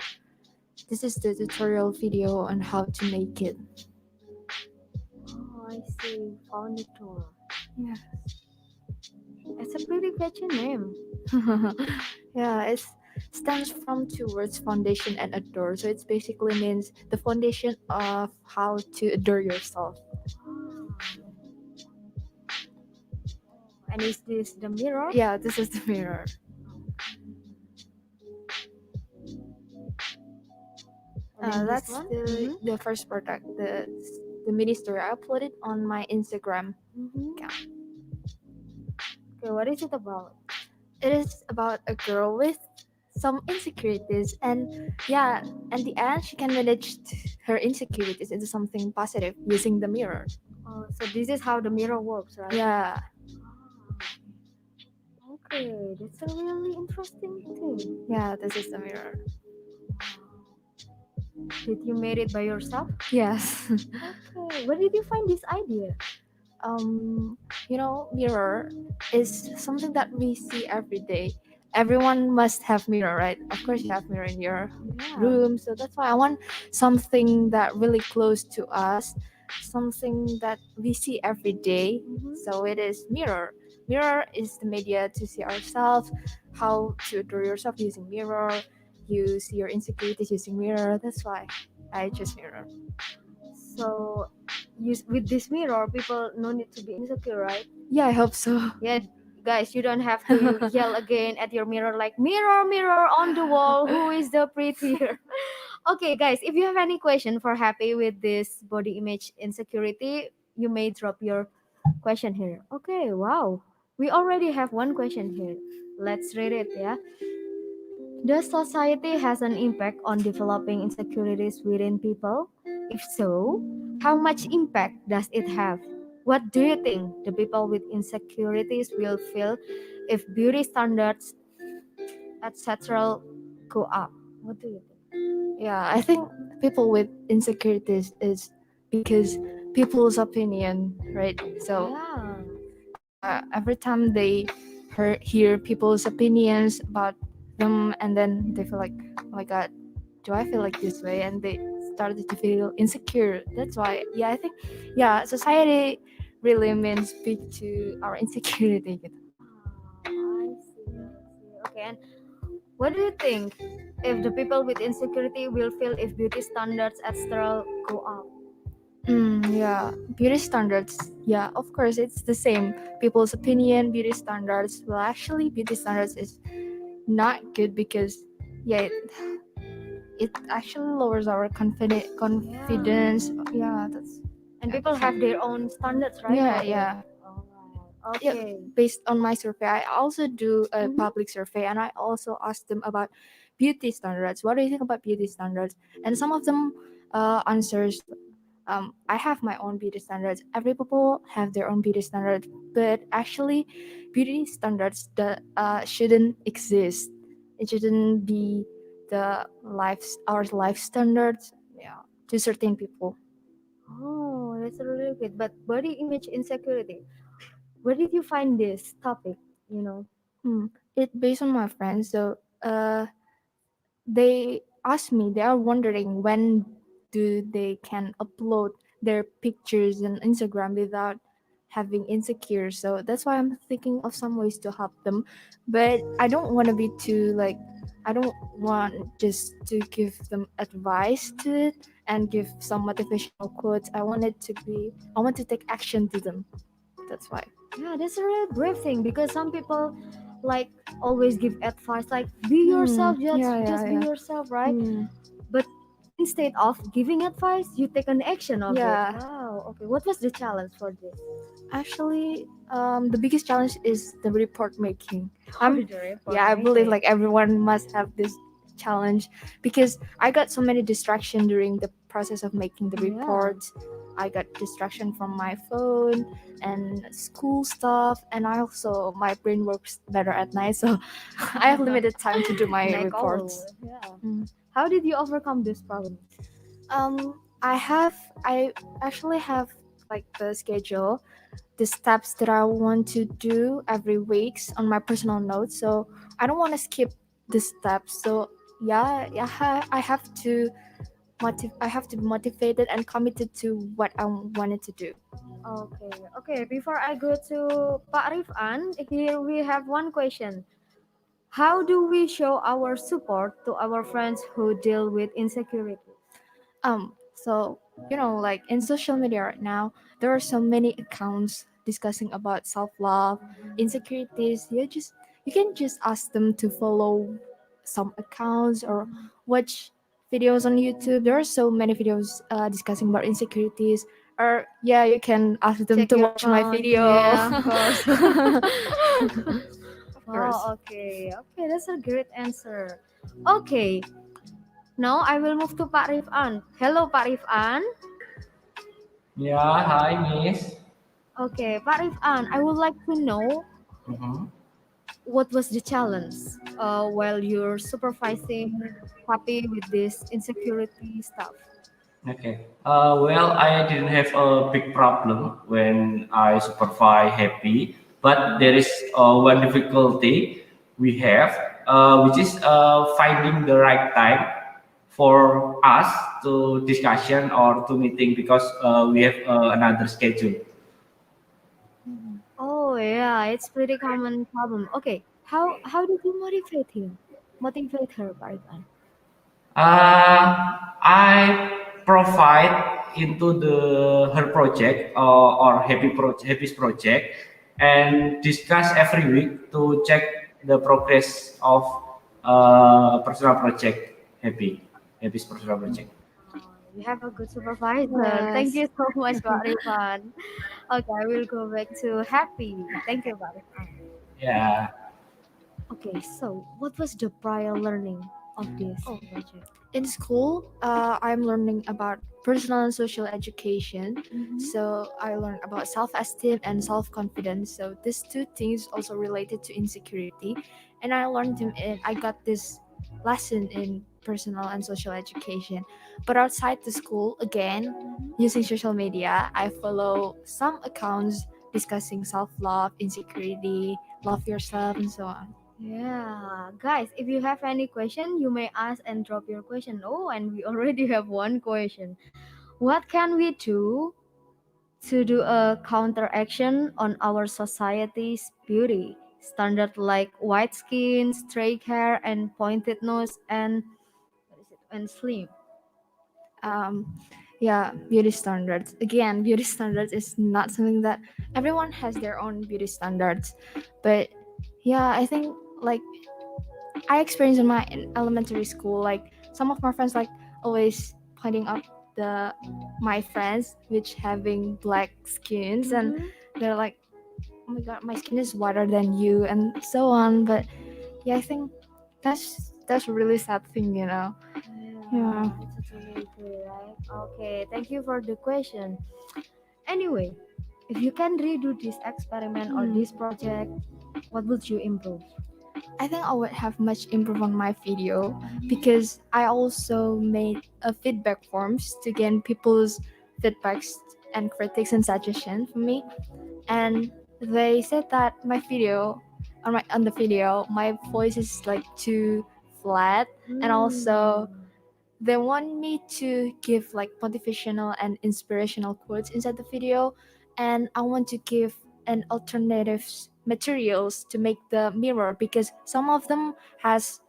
This is the tutorial video on how to make it. Oh, I see. Furniture. Yeah. It's a pretty catchy name. Yeah, it stems from two words, foundation and adore. So it basically means the foundation of how to adore yourself. And is this the mirror? Yeah, this is the mirror. And then this That's one? the first product, the mini story. I uploaded on my Instagram Mhm. account. Okay, what is it about? It is about a girl with some insecurities, and yeah, at the end she can manage her insecurities into something positive using the mirror. Oh, so this is how the mirror works, right? Yeah. Okay, that's a really interesting thing. Yeah, this is the mirror. Did you made it by yourself? Yes. Okay, where did you find this idea? Mirror is something that we see every day. Everyone must have mirror, right? Of course you have mirror in your Yeah. room, so that's why I want something that really close to us, something that we see every day. Mhm. So it is mirror. Mirror is the media to see ourselves, how to adore yourself using mirror. You see your insecurities using mirror. That's why I choose mirror. So, with this mirror, people no need to be insecure, right? Yeah, I hope so. Yeah, guys, you don't have to yell again at your mirror like mirror, mirror on the wall, who is the prettier? Okay, guys, if you have any question for Happy with this body image insecurity, you may drop your question here. Okay, wow. We already have one question here. Let's read it, yeah. Does society has an impact on developing insecurities within people? If so, how much impact does it have? What do you think the people with insecurities will feel if beauty standards, etc., go up? What do you think? Yeah, I think people with insecurities is because people's opinion, right? So Yeah. every time they hear people's opinions about them, and then they feel like, oh my god, do I feel like this way? And they started to feel insecure. That's why, yeah, I think, yeah, society really means speak to our insecurity. Gitu. I see. I see. Okay, and what do you think if the people with insecurity will feel if beauty standards at Sterile go up? Yeah, beauty standards. Yeah, of course, it's the same. People's opinion, beauty standards. Well, actually, beauty standards is not good because, yeah, it actually lowers our confidence. Yeah, that's And people have their own standards, right? yeah, For it. yeah. Alright. Yeah, Okay. based on my survey, I also do a Mhm. public survey, and I also asked them about beauty standards. What do you think about beauty standards? And some of them answers, I have my own beauty standards. Every people have their own beauty standards, but actually, beauty standards that shouldn't exist. It shouldn't be the our life standards. Yeah, to certain people. Oh, that's really good. But body image insecurity. Where did you find this topic? You know. Hmm. It based on my friends. So they ask me, they are wondering when do they can upload their pictures on Instagram without having insecure. So that's why I'm thinking of some ways to help them, but I don't want to be too like, I don't want just to give them advice to it and give some motivational quotes. I want to take action to them. That's why. Yeah, that's a really brave thing because some people like always give advice like be yourself, Yeah, just yeah, be yeah. yourself, right? Hmm. But instead of giving advice, you take an action of it. Yeah. Wow. Okay. What was the challenge for this? Actually, the biggest challenge is the report making. Oh, I'm the report Yeah, I believe making. like everyone must have this challenge because I got so many distraction during the process of making the Yeah. reports. I got distraction from my phone and school stuff, and I also my brain works better at night, so I have limited time to do my Like all. reports. Yeah. Mm. How did you overcome this problem? I actually have like the schedule, the steps that I want to do every weeks on my personal notes. So I don't want to skip the steps. So yeah, I have to I have to be motivated and committed to what I wanted to do. Okay. Okay. Before I go to Pak Rifan, here we have one question. How do we show our support to our friends who deal with insecurity? So like in social media right now, there are so many accounts discussing about self-love, insecurities. You can just ask them to follow some accounts or watch videos on YouTube. There are so many videos discussing about insecurities. Or yeah, you can ask them Check to your watch my account. video. Yeah, of course. Of course. Oh, okay. Okay, that's a great answer. Okay, now I will move to Pak Rifan. Hello, Pak Rifan. Yeah, hi, Miss. Okay, Pak Rifan, I would like to know Mm-hmm. what was the challenge while you're supervising puppy with this insecurity stuff. Okay. Well, I didn't have a big problem when I supervise happy, but there is one difficulty we have, which is finding the right time for us to discussion or to meeting because we have another schedule. Oh yeah, it's pretty common problem. Okay, how did you motivate him? Motivate her, Pak Rifan. I provide into the her project or Happy's project and discuss every week to check the progress of personal project Happy's personal project. We have a good supervisor. Thank Yes. you so much, Pak Rifan. Okay, I will go back to Happy. Thank you, Pak Rifan. Yeah. Okay, so what was the prior learning of this Oh, project? in school, I'm learning about personal and social education. Mhm. So I learned about self-esteem and self-confidence. So these two things also related to insecurity, and I learned them. In I got this lesson in personal and social education. But outside the school, again, using social media, I follow some accounts discussing self-love, insecurity, love yourself, and so on. Yeah, guys, if you have any question, you may ask and drop your question. Oh, and we already have one question. What can we do to do a counteraction on our society's beauty standard like white skin, straight hair, and pointed nose, and what is it? And slim? um, yeah, beauty standards. Again, beauty standards is not something that everyone has their own beauty standards, but yeah, I think like I experienced in my in elementary school, like some of my friends like always pointing out the my friends which having black skins, and Mhm. they're like, oh my god, my skin is whiter than you, and so on. But yeah, I think that's a really sad thing, you know. Yeah, Yeah. I totally agree, right? Okay, thank you for the question. Anyway, if you can redo this experiment or Hmm. this project, what would you improve? I think I would have much improve on my video because I also made a feedback forms to gain people's feedbacks and critics and suggestions for me. And they said that my video on the video my voice is like too flat, and also Hmm. they want me to give like motivational and inspirational quotes inside the video, and I want to give an alternative materials to make the mirror because some of them has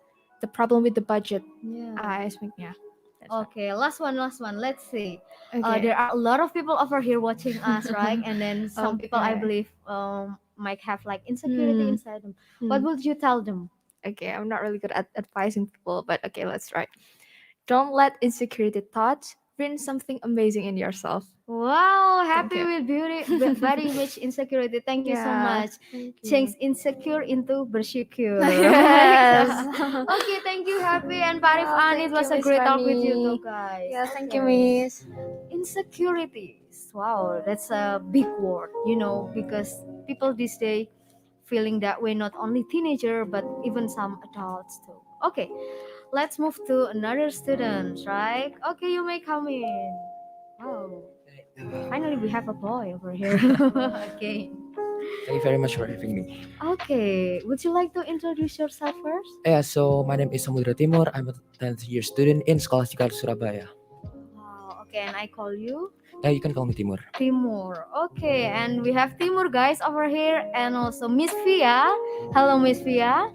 the problem with the budget. Yeah. I think yeah, that's right. Okay, last one. Let's see. Okay. There are a lot of people over here watching us, right? And then some people, I Okay. believe, might have like insecurity Hmm. inside them. What Hmm. would you tell them? Okay, I'm not really good at advising people, but okay, let's try. Don't let insecurity thoughts ruin something amazing in yourself. Wow, Thank happy you. with beauty, body image insecurity. Thank you so Yeah, much. thank you. Change insecure into bersyukur. Right? Yes. Okay, thank you, Happy and Parif Oh, An. It thank you, was a Miss great talk with you Rani. two guys. Yeah, thank you, Okay. Miss. Insecurities. Wow, that's a big word, because people these days feeling that way, not only teenager but even some adults too. Okay, let's move to another student, right? Okay, you may come in. Wow, finally we have a boy over here. Okay. Thank you very much for having me. Okay, would you like to introduce yourself first? Yeah, so my name is Samudra Timur. I'm a 10th year student in Sekolah Cikal, Surabaya. Wow, okay, and I call you Yeah, you can call me Timur. Timur. Okay, and we have Timur guys over here, and also Miss Via. Hello, Miss Via.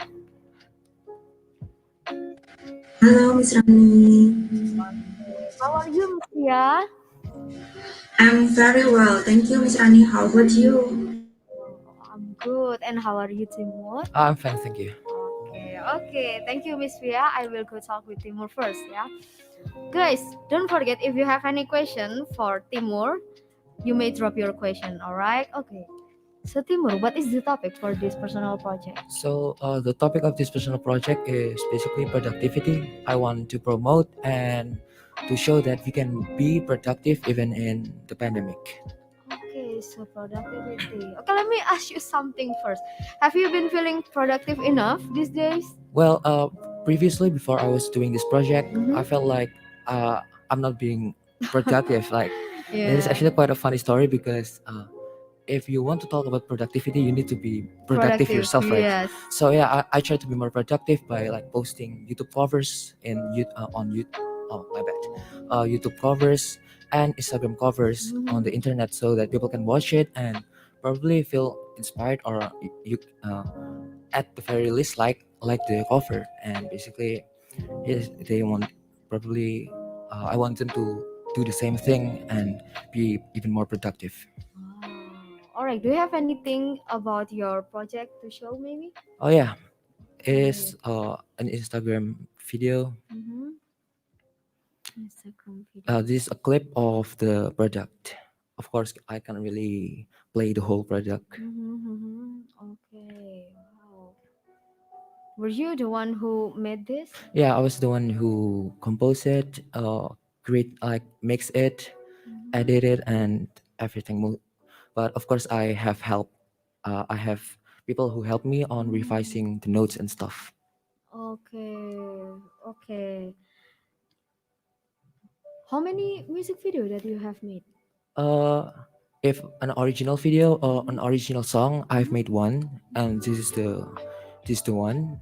Hello, Miss Rani. How are you, Miss Via? I'm very well. Thank you, Miss Rani. How about you? Oh, I'm good. And how are you, Timur? I'm fine, thank you. Okay, okay. Thank you, Miss Via. I will go talk with Timur first, yeah. Guys, don't forget if you have any question for Timur, you may drop your question. All right? Okay. So Timur, what is the topic for this personal project? So, the topic of this personal project is basically productivity. I want to promote and to show that we can be productive even in the pandemic. Okay, so productivity. Okay, let me ask you something first. Have you been feeling productive enough these days? Well, previously, before I was doing this project, I Mm-hmm. felt like I'm not being productive. Like, it is Yeah. actually quite a funny story because if you want to talk about productivity, you need to be productive Productive, yourself, right? yes. So yeah, I try to be more productive by like posting YouTube covers on YouTube. Oh my bad, YouTube covers and Instagram covers on the Mhm. internet so that people can watch it and probably feel inspired or you at the very least like the cover and basically yes they want probably I want them to do the same thing and be even more productive. Wow. All right. Do you have anything about your project to show, maybe? Oh yeah, Okay. is an Instagram video. Mm-hmm. Instagram video. This is a clip of the product. Of course, I can't really play the whole product. Okay. Wow. Were you the one who made this? Yeah, I was the one who composed it, create like mix it, edit it, and everything. But of course, I have help. I have people who help me on revising the notes and stuff. Okay. Okay. How many music video that you have made? Uh, if an original video or an original song, I've made one, and this is the one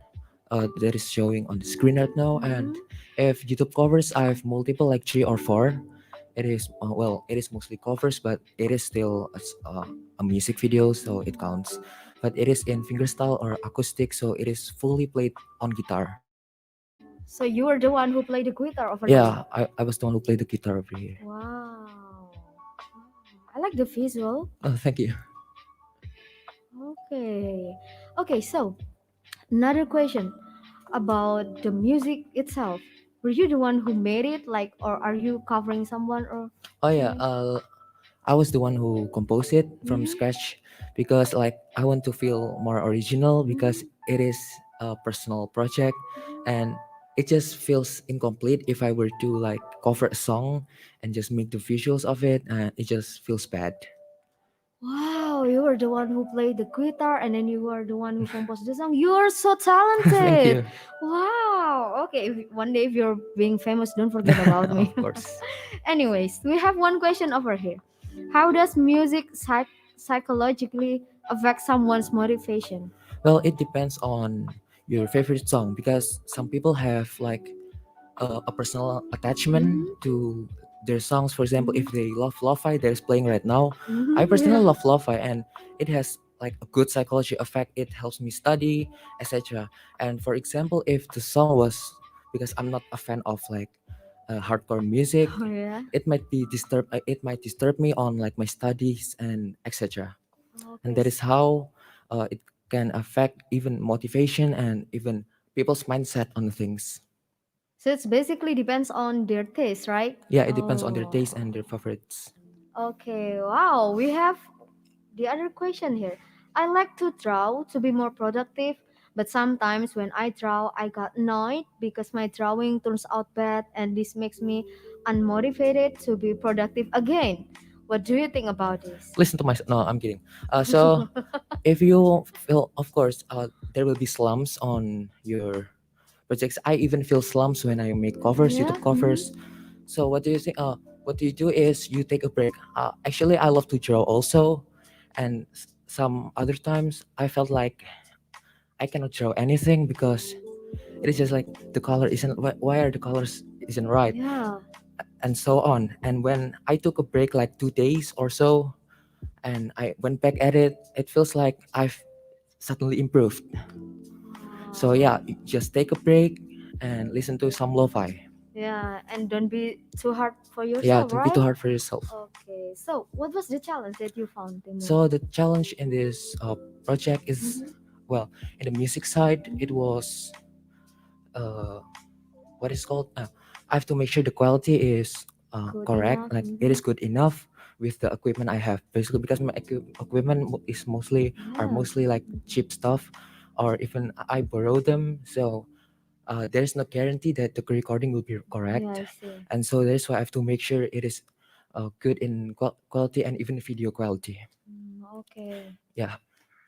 that is showing on the screen right now. And if YouTube covers, I have multiple, like three or four. It is well, it is mostly covers, but it is still a music video, so it counts. But it is in fingerstyle or acoustic, so it is fully played on guitar. So you were the one who played the guitar over there. Yeah, I was the one who played the guitar over here. Wow. I like the visual. Oh, thank you. Okay. Okay, so another question about the music itself. Were you the one who made it, like, or are you covering someone, or? Oh yeah, I was the one who composed it from Mhm. scratch because like I want to feel more original because it is a personal project and it just feels incomplete if I were to like cover a song and just make the visuals of it and it just feels bad. Wow, you were the one who played the guitar and then you were the one who composed the song. You are so Thank talented. you. Wow. Okay, one day if you're being famous, don't forget about me. Of course. Anyways, we have one question over here. How does music psychologically affect someone's motivation? Well, it depends on your favorite song because some people have like a personal attachment to their songs. For example, if they love lo-fi that is playing right now, I personally Yeah. love lo-fi and it has like a good psychology effect. It helps me study, etc. And for example, if the song was because I'm not a fan of like hardcore music, Oh yeah. it might disturb me on like my studies and etc. And Okay. that is how it can affect even motivation and even people's mindset on things. So it's basically depends on their taste, right? Yeah, it depends on their Oh. taste and their favorites. Okay. Wow. We have the other question here. I like to draw to be more productive, but sometimes when I draw, I got annoyed because my drawing turns out bad, and this makes me unmotivated to be productive again. What do you think about this? Listen to my no, I'm kidding. So if you feel, of course, there will be slumps on your projects. I even feel slumps when I make covers, Yeah. YouTube covers. So what do you think? What do you do is you take a break. Actually, I love to draw also, and some other times I felt like I cannot draw anything because it is just like the color isn't. Why are the colors isn't right? Yeah. And so on. And when I took a break like 2 days or so, and I went back at it, it feels like I've suddenly improved. So yeah, Wow. just take a break and listen to some lo-fi. Yeah, and don't be too hard for Yeah, yourself, don't be too right? hard for yourself. Okay. So, what was the challenge that you found the most? So the challenge in this project is, well, in the music side, it was uh, what is called. I have to make sure the quality is Good enough. correct, like it is good enough with the equipment I have. Basically, because my equipment is mostly are Yeah. mostly like cheap stuff, or even I borrow them. So there's no guarantee that the recording will be Yeah, correct, I see. and so that's why I have to make sure it is good in quality and even video quality. Okay. Yeah.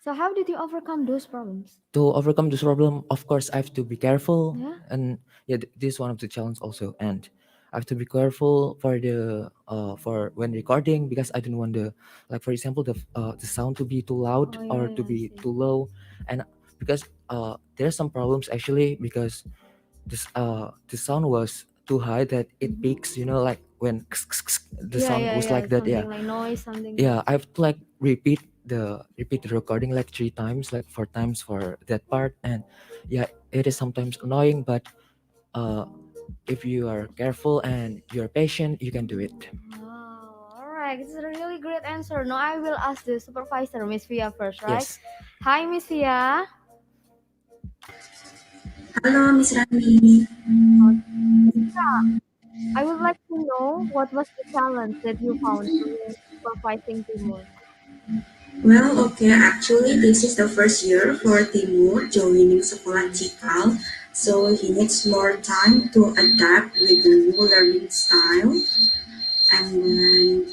So, how did you overcome those problems? To overcome this problem, of course, I have to be careful, Yeah. and yeah, this is one of the challenge also, and I have to be careful for the for when recording because I don't want the like for example the sound to be too loud Oh yeah, or to yeah, I be see. too low, and because there's some problems actually because the sound was too high that it peaks, like when the Yeah, sound yeah, was yeah. like that. Yeah, Something like noise, something like. yeah, I have to like repeat the recording like 3 times, like 4 times for that part, and yeah, it is sometimes annoying, but uh if you are careful and you're patient, you can do it. Wow. All right. This is a really great answer. Now I will ask the supervisor, Miss Via, first, right? Yes. Hi, Miss Via. Halo, Miss Rani. Oh, Miss Via. I would like to know what was the challenge that you found during supervising Timur. Well, okay, actually, this is the first year for Timur joining Sekolah Cikal, so he needs more time to adapt with the new learning style. And then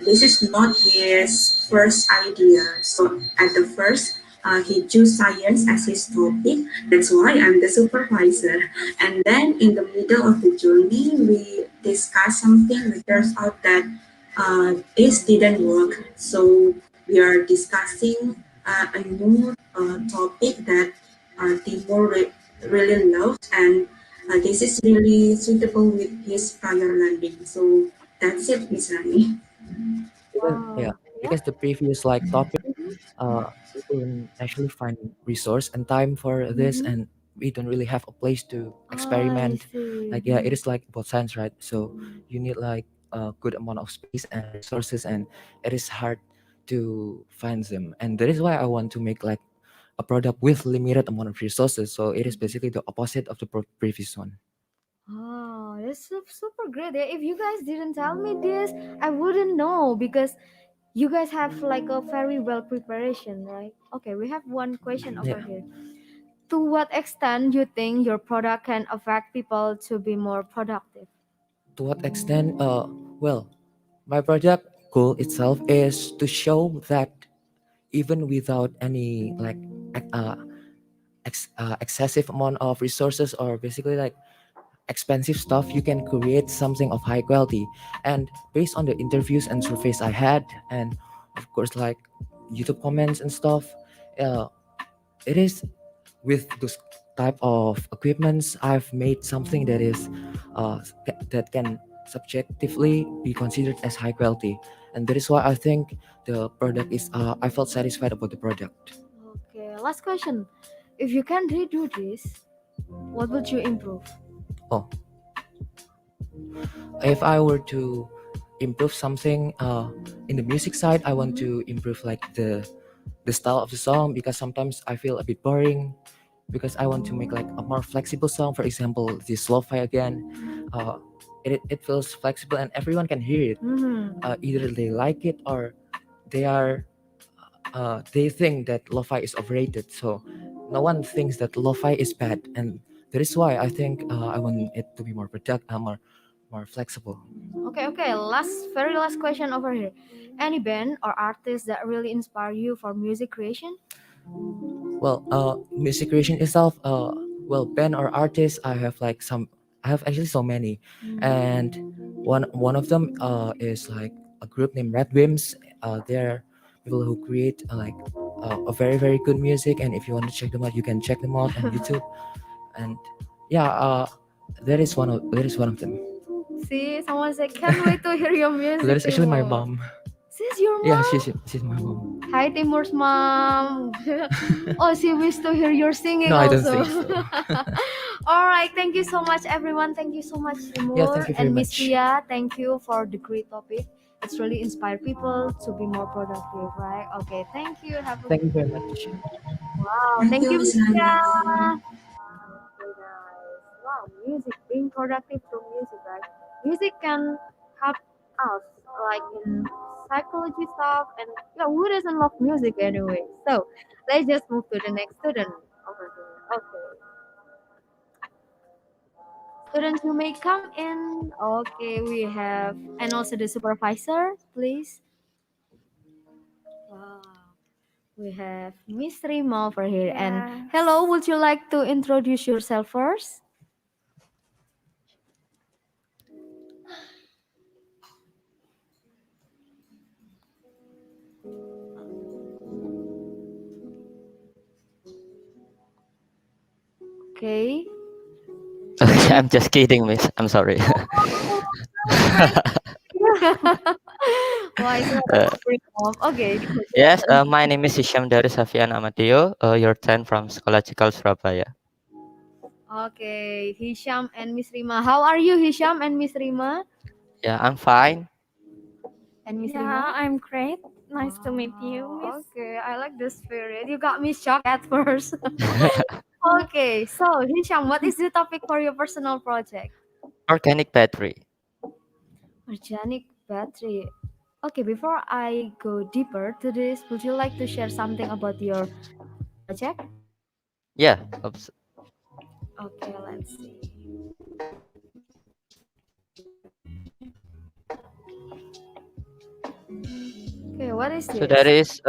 this is not his first idea. So at the first, he chose science as his topic. That's why I'm the supervisor. And then in the middle of the journey, we discussed something. It turns out that this didn't work. So we are discussing a new topic that Timur really loves, and this is really suitable with his prior learning. So that's it, Miss Rani. Because yeah, Wow. Yeah. because the previous like topic, Mm-hmm. we couldn't actually find resource and time for this, Mm-hmm. and we don't really have a place to I experiment. see. Like yeah, it is like about science, right? So you need like a good amount of space and resources, and it is hard to find them. And that is why I want to make like a product with limited amount of resources. So it is basically the opposite of the previous one. Oh, that's super great. Yeah, if you guys didn't tell me this, I wouldn't know because you guys have like a very well preparation, right? Okay, we have one question over Yeah. here. To what extent you think your product can affect people to be more productive? To what extent? Well, my project goal itself is to show that even without any like ex- uh, excessive amount of resources or basically like expensive stuff, you can create something of high quality. And based on the interviews and surveys I had, and of course like YouTube comments and stuff, uh, it is with those type of equipments I've made something that is that can subjectively be considered as high quality, and that is why I think the product is I felt satisfied about the product. Okay, last question. If you can redo this, what would you improve? Oh, if I were to improve something in the music side, I want Mm-hmm. to improve like the style of the song, because sometimes I feel a bit boring, because I want to make like a more flexible song. For example, this lo-fi again, uh, it feels flexible and everyone can hear it. Mm-hmm. Either they like it or they are they think that lo-fi is overrated. So no one thinks that lo-fi is bad, and that is why I think I want it to be more more flexible. Okay. Very last question over here. Any band or artist that really inspire you for music creation? Well, music creation itself, well, band or artist, I have like some, I have actually so many, and one of them is like a group named Red Wims. They're people who create a very good music, and if you want to check them out, you can check them out on YouTube. And yeah, that is one of them. See, someone said, can't wait to hear your That music, is actually my Timur. mom. Sis, your Yeah, mom? she's my mom. Hi, Timur's mom. Oh, she wished to hear your singing No, I don't also. think so. All right, thank you so much, everyone. Thank you so much, Yeah, Timur thank you very and Miss much. Ria. Thank you for the great topic. It's really inspired people to be more productive, right? Okay, thank you. Have a Thank you good very day. much. Wow, Thank thank you, you, Miss Miss Ria. Rani. Okay, guys. Wow, music, being productive through music, right? Music can help us, like in psychology stuff, and yeah, who doesn't love music anyway? So let's just move to the next student over here. Okay, students who may come in. Okay, we have, and also the supervisor, please. Wow. We have Miss Rima over here. And Yes. hello, would you like to introduce yourself first? Okay. Okay, I'm just kidding, miss. I'm sorry. Oh, nice. Why is that Uh, bring off? Okay. yes, my name is Hisham dari Safian Amadeo. You're 10 from Sekolah Cikal, Surabaya. Okay, Hisham and Miss Rima. How are you, Hisham and Miss Rima? Yeah, I'm fine. And Miss Yeah, Rima? I'm great. Nice to meet you, Miss. Okay, I like the spirit. You got me shocked at first. Okay, so Hisham, what is the topic for your personal project? Organic battery. Organic battery. Okay, before I go deeper to this, would you like to share something about your project? Yeah. Oops. Okay, let's see. Okay, what is So that this? is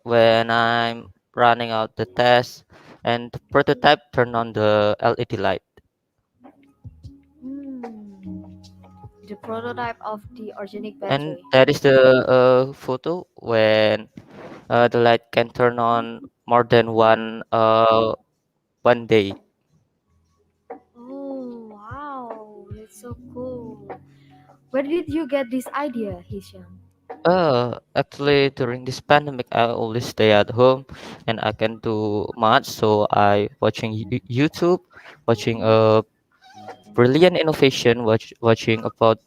when I'm running out the test and the prototype turn on the LED light. Hmm, the prototype of the organic And battery. that is the photo when the light can turn on more than one day. Oh, wow, that's so cool. Where did you get this idea, Hisham? Actually, during this pandemic, I always stay at home and I can do much. So I watching YouTube, watching brilliant innovation, watching about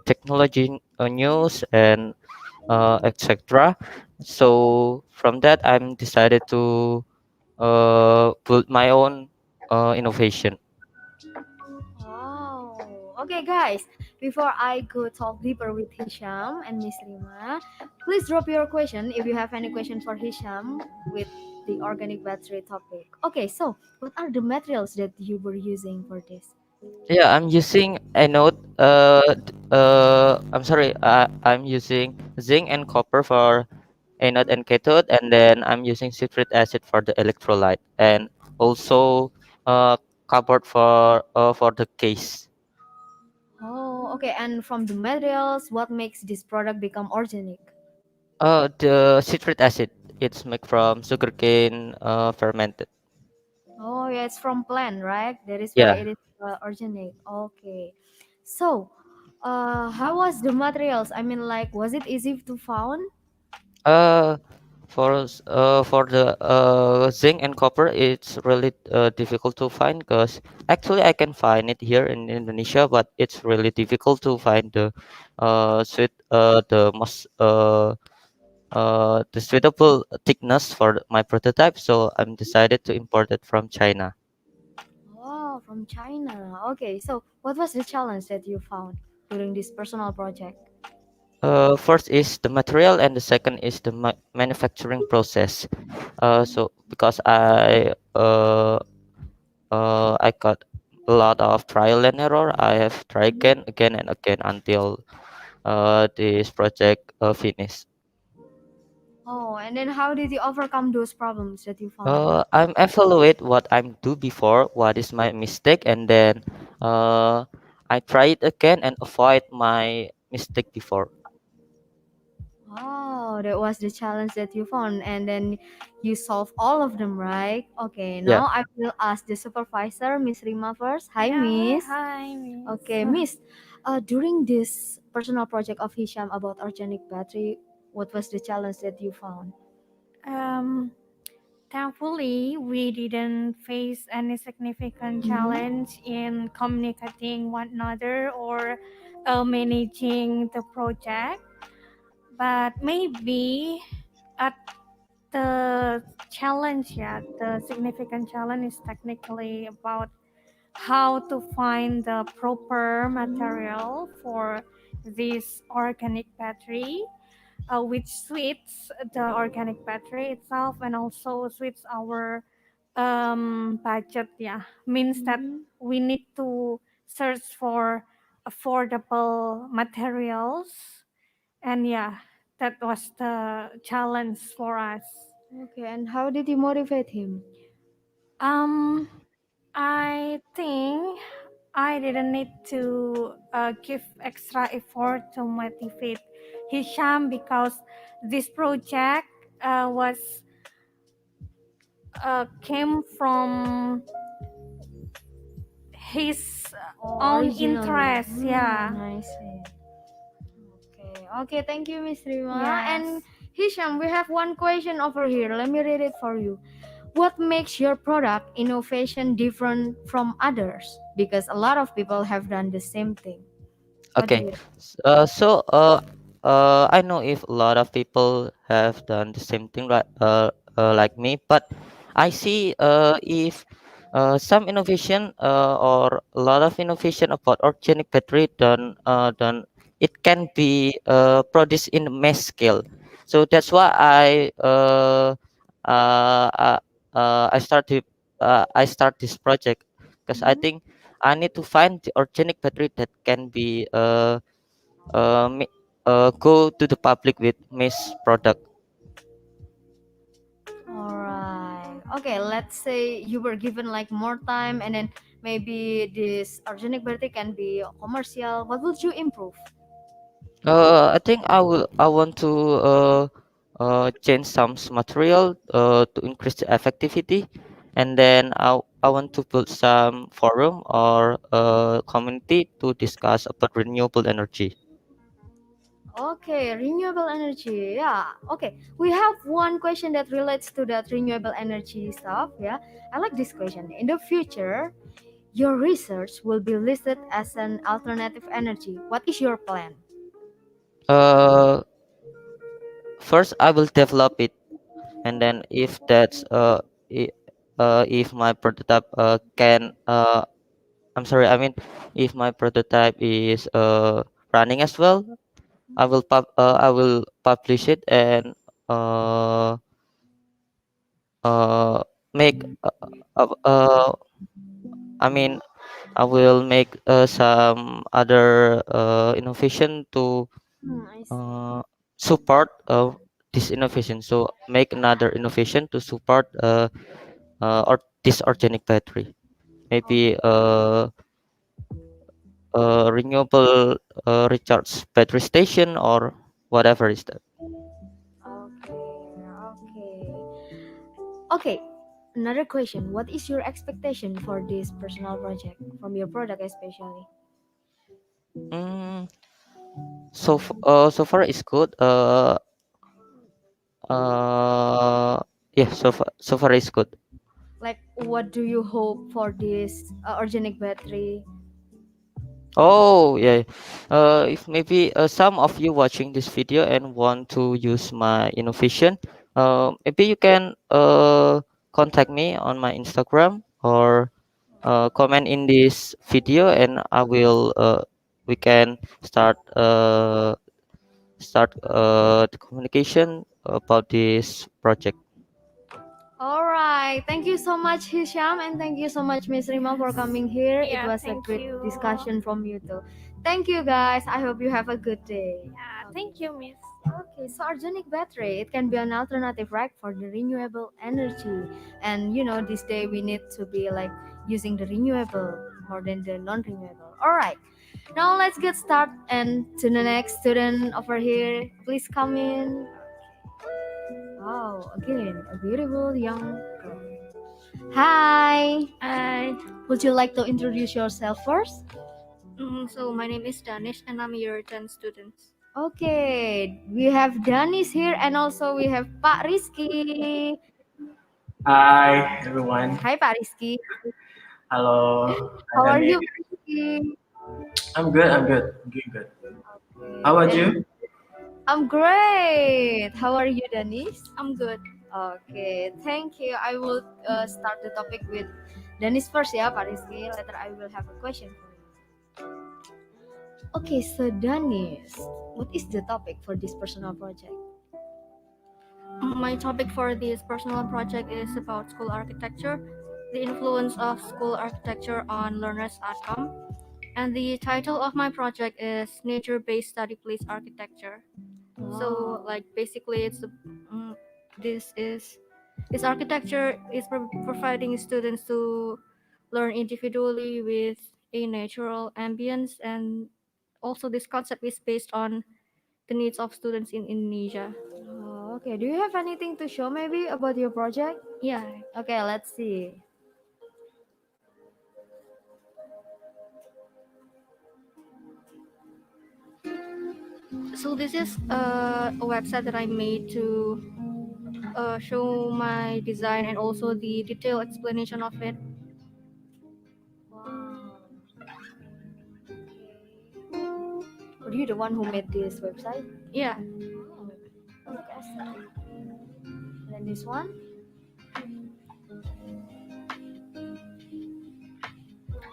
technology news and etc. So from that, I'm decided to build my own innovation. Wow. Okay, guys, before I go talk deeper with Hisham and Miss Rima, please drop your question if you have any question for Hisham with the organic battery topic. Okay, so what are the materials that you were using for this? Yeah, I'm using anode. I'm sorry. I'm using zinc and copper for anode and cathode, and then I'm using citric acid for the electrolyte, and also cardboard for the case. Oh, okay, and from the materials, what makes this product become organic? The citric acid. It's made from sugarcane fermented. Oh, yeah, it's from plant, right? That is why Yeah. it is organic. Okay. So, how was the materials? I mean, like, was it easy to found? Uh, for the zinc and copper, it's really difficult to find because actually I can find it here in Indonesia, but it's really difficult to find the suitable thickness for my prototype. So I'm decided to import it from China. Oh, from China. Okay, so what was the challenge that you found during this personal project? First is the material, and the second is the manufacturing process. So because I got a lot of trial and error. I have tried Mhm. again and again until this project finished. Oh, and then how did you overcome those problems that you found? I'm evaluate what I'm do before, what is my mistake, and then uh, I try it again and avoid my mistake before. Oh, that was the challenge that you found, and then you solve all of them, right? Okay, Yeah. now I will ask the supervisor, Miss Rima, first. Hi, Yeah, Miss. hi, Miss. Okay, Miss. During this personal project of Hisham about organic battery, what was the challenge that you found? Um, Thankfully, we didn't face any significant Mhm. challenge in communicating one another or managing the project. But maybe at the challenge, yeah, the significant challenge is technically about how to find the proper material for this organic battery, which suits the organic battery itself and also suits our budget. Yeah, means that Mhm. we need to search for affordable materials, and yeah, that was the challenge for us. Okay, and how did you motivate him? um I think I didn't need to give extra effort to motivate Hisham because this project was came from his Oh, own originally. interest. Yeah. I see. Okay, okay, thank you, Miss Rima. And Yes. Hisham, we have one question over here. Let me read it for you. What makes your product innovation different from others? Because a lot of people have done the same thing. What do Okay. you? I know if a lot of people have done the same thing like me, but I see if some innovation or a lot of innovation about organic battery done it can be produced in mass scale. So that's why uh, uh, I started I start this project because I think I need to find the organic battery that can be uh, ma- go to the public with mass product. All right. Okay, let's say you were given like more time and then maybe this organic berry can be commercial. What would you improve? I think I want to change some material to increase the effectivity, and then I want to build some forum or community to discuss about renewable energy. Okay, renewable energy. Yeah. Okay. We have one question that relates to that renewable energy stuff. Yeah. I like this question. In the future, your research will be listed as an alternative energy. What is your plan? Uh, First I will develop it, and then if that's if my prototype can I'm sorry, I mean if my prototype is running as well, I will publish it and uh uh make I mean I will make some other innovation to I see. uh support this innovation. So make another innovation to support or this organic battery. Maybe renewable recharge battery station or whatever is that. Okay. Okay. Okay. Another question. What is your expectation for this personal project from your product, especially? Mm, so far it's good. Uh, yeah, so far it's good. Like, what do you hope for this organic battery? Oh yeah, if maybe some of you watching this video and want to use my innovation, maybe you can contact me on my Instagram or comment in this video, and I will we can start the communication about this project. All right. Thank you so much, Hisham, and thank you so much, Miss Rima, for coming here. It Yeah, was a thank great you. discussion from you too. Thank you, guys. I hope you have a good day. Yeah, thank you, Miss. Okay, so organic battery, it can be an alternative, right, for the renewable energy. And this day we need to be like using the renewable more than the non-renewable. All right, now let's get started. And to the next student over here, please come in. Wow, again, a beautiful young girl. Hi, Hi. would you like to introduce yourself first? So my name is Danish and I'm a year 10 student. Okay, we have Danis here and also we have Pak Rizky. Hi, everyone. Hi, Pak Rizky. Hello. Hi, How are Daniel. you, Rizky? I'm good. I'm good. I'm doing good. How Okay, about and you? I'm great. How are you, Danis? I'm good. Okay, thank you. I will start the topic with Danis first, ya, Pak Rizky. Later, I will have a question for you. Okay, so Danis, what is the topic for this personal project? My topic for this personal project is about school architecture, the influence of school architecture on learners' outcome, and the title of my project is Nature-Based Study Place Architecture. So, Wow. like basically, this is this architecture is providing students to learn individually with a natural ambience, and also this concept is based on the needs of students in Indonesia. Oh, okay, do you have anything to show maybe about your project? Yeah. Okay, let's see. So this is a website that I made to show my design and also the detailed explanation of it. Wow. Were you the one who made this website? Yeah. Oh, okay. And then this one?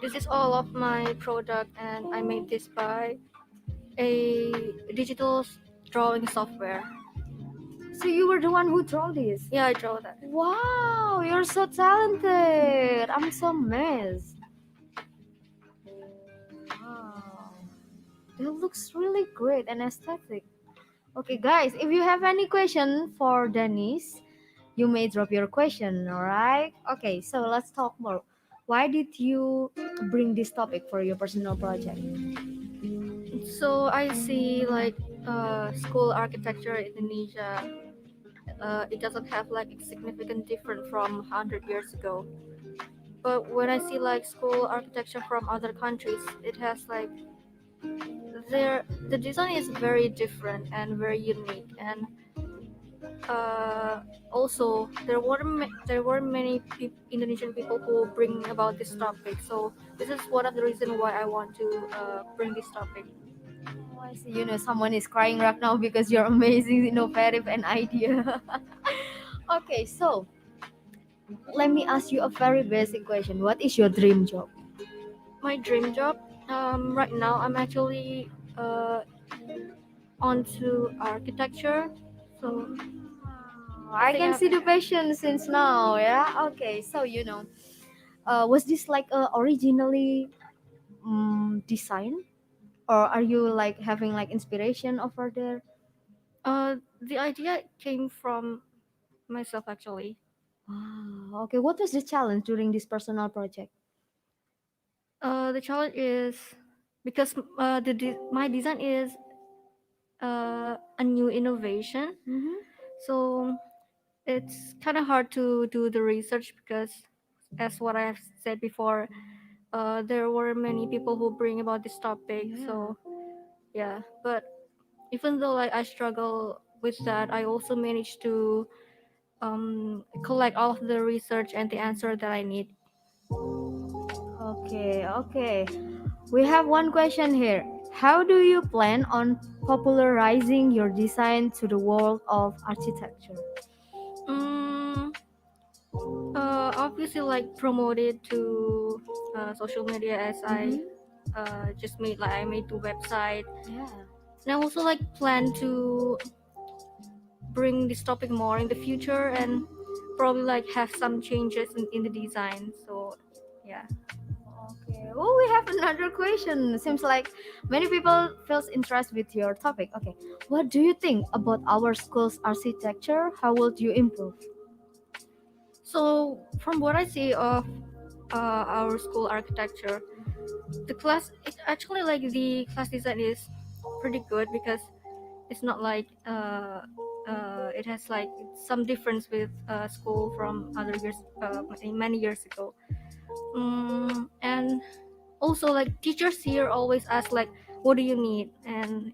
This is all of my product, and I made this by a digital drawing software. So you were the one who drew this? Yeah, I draw that. Wow, you're so talented. I'm so amazed. Wow. That looks really great and aesthetic. Okay, guys, if you have any question for Dennis, you may drop your question, alright? Okay, so let's talk more. Why did you bring this topic for your personal project? So I see like school architecture in Indonesia. It doesn't have like a significant different from 100 years ago. But when I see like school architecture from other countries, it has like the design is very different and very unique. And uh, also there were many Indonesian people who bring about this topic. So this is one of the reasons why I want to bring this topic. Oh, I see. You know, someone is crying right now because you're amazing, innovative, and idea. Okay, so let me ask you a very basic question. What is your dream job? My dream job, right now I'm actually onto architecture. So I I think can see the passion since now, yeah? Okay, so was this like originally designed? Or are you like having like inspiration over there? the idea came from myself actually. Wow, okay. What was the challenge during this personal project? The challenge is because my design is a new innovation, Mm-hmm. so it's kind of hard to do the research because, as what I have said before, there were many people who bring about this topic. Yeah. So yeah, but even though like I struggle with that, I also managed to collect all of the research and the answer that I need. Okay, okay. We have one question here. How do you plan on popularizing your design to the world of architecture? Mm, Obviously, like promote it to social media as I just made like I made the website, Yeah. and I also like plan to bring this topic more in the future and probably like have some changes in the design. So yeah. Okay. Oh, we have another question. Seems like many people feels interest with your topic. Okay. What do you think about our school's architecture? How would you improve? So from what I see of our school architecture, the class it actually like the class design is pretty good because it's not like it has like some difference with school from other years many years ago. And also like teachers here always ask like what do you need, and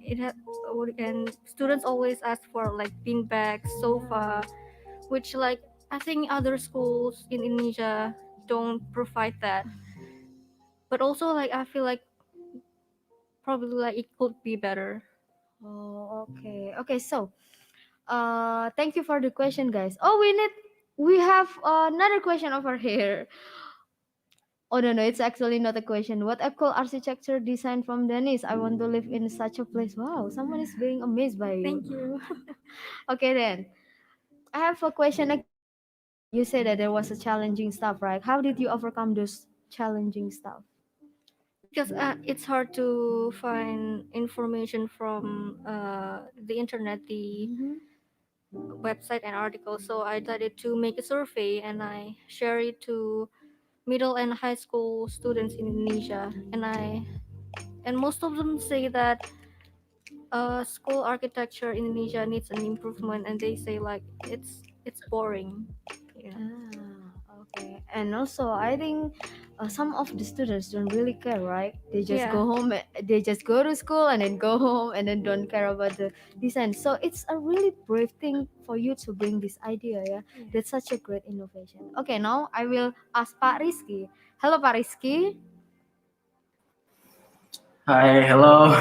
and students always ask for like bean bags, sofa, which like I think other schools in Indonesia don't provide that. But also like I feel like probably like it could be better. Oh, okay. Okay, so thank you for the question, guys. Oh, we have another question over here. Oh no, no, it's actually not a question. What a cool architecture design from Dennis. I want to live in such a place. Wow, someone is being amazed by you. Thank you. Okay then. I have a question again. You said that there was a challenging stuff, right? How did you overcome those challenging stuff? Because it's hard to find information from the internet, the Mm-hmm. website and articles. So I decided to make a survey and I share it to middle and high school students in Indonesia. And most of them say that school architecture in Indonesia needs an improvement, and they say like it's boring. Yeah. Okay. And also, I think some of the students don't really care, right? They just Yeah. go home, they just go to school and then go home and then don't care about the design. So it's a really brave thing for you to bring this idea, yeah? That's such a great innovation. Okay, now I will ask Pak Rizky. Hello, Pak Rizky. Hi, hello.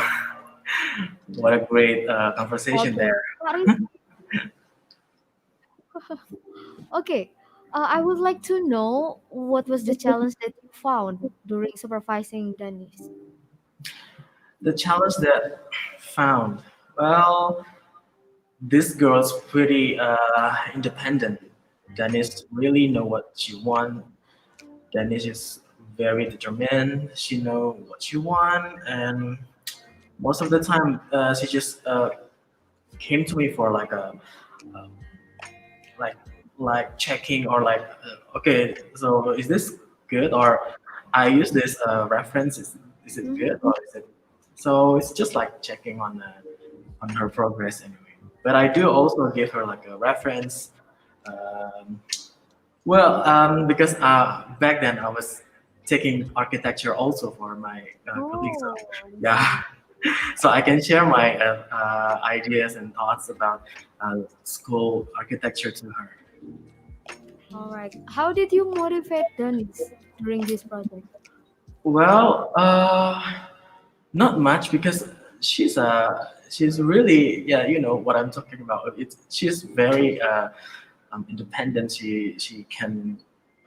What a great conversation Okay, there. Pak Rizky. Okay. I would like to know what was the challenge that you found during supervising Dennis. The challenge that found, well, this girl's pretty independent. Dennis really know what she want. Dennis is very determined. She know what she want, and most of the time, she just came to me for like a like checking or like okay, so is this good, or I use this reference, is it good Mhm. or is it, so it's just like checking on her progress anyway. But I do also give her like a reference. um, because back then I was taking architecture also for my colleagues, so Oh, I yeah. see. So I can share my ideas and thoughts about school architecture to her. All right. How did you motivate Dennis during this project? Well, not much because she's really, yeah, you know what I'm talking about. It's she's very independent.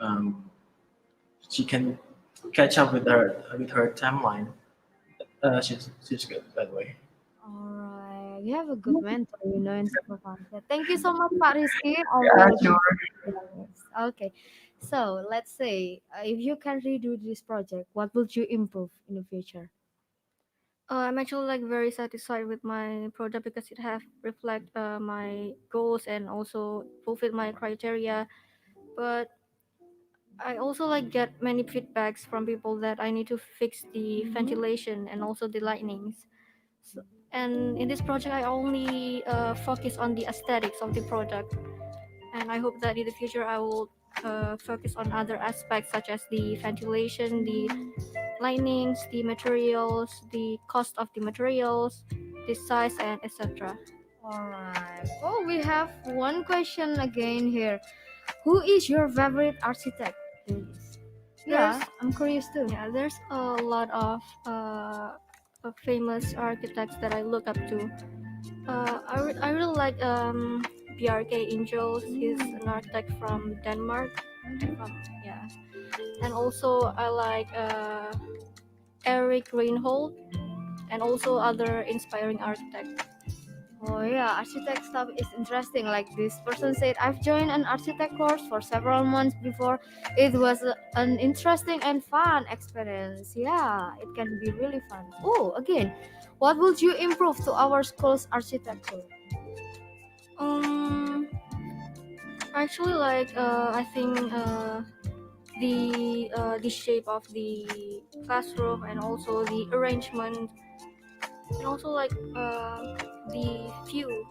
Um, she can catch up with her timeline. She's good, by the way. All right. You have a good mentor, in supervisor. Thank you so much, Pak Rizky. I Yeah, really sure. Yes. Okay. So let's say if you can redo this project, what would you improve in the future? I'm actually like very satisfied with my product because it have reflect my goals and also fulfill my criteria. But I also like get many feedbacks from people that I need to fix the Mhm. ventilation and also the lightnings. So, and in this project, I only focus on the aesthetics of the product, and I hope that in the future I will focus on other aspects such as the ventilation, the linings, the materials, the cost of the materials, the size, and etc. All right. Oh, we have one question again here. Who is your favorite architect? Denise? There's Yeah, I'm curious too. yeah, there's a lot of famous architects that I look up to. I really like BRK Angels. He's Mm. an architect from Denmark. Mhm. From yeah, and also I like Eric Reinhold and also other inspiring architects. Oh yeah, architect stuff is interesting. Like this person said, I've joined an architect course for several months before. It was an interesting and fun experience. Yeah, it can be really fun. Oh, again, what would you improve to our school's architecture? Um, Actually, like I think the shape of the classroom and also the arrangement and also like the view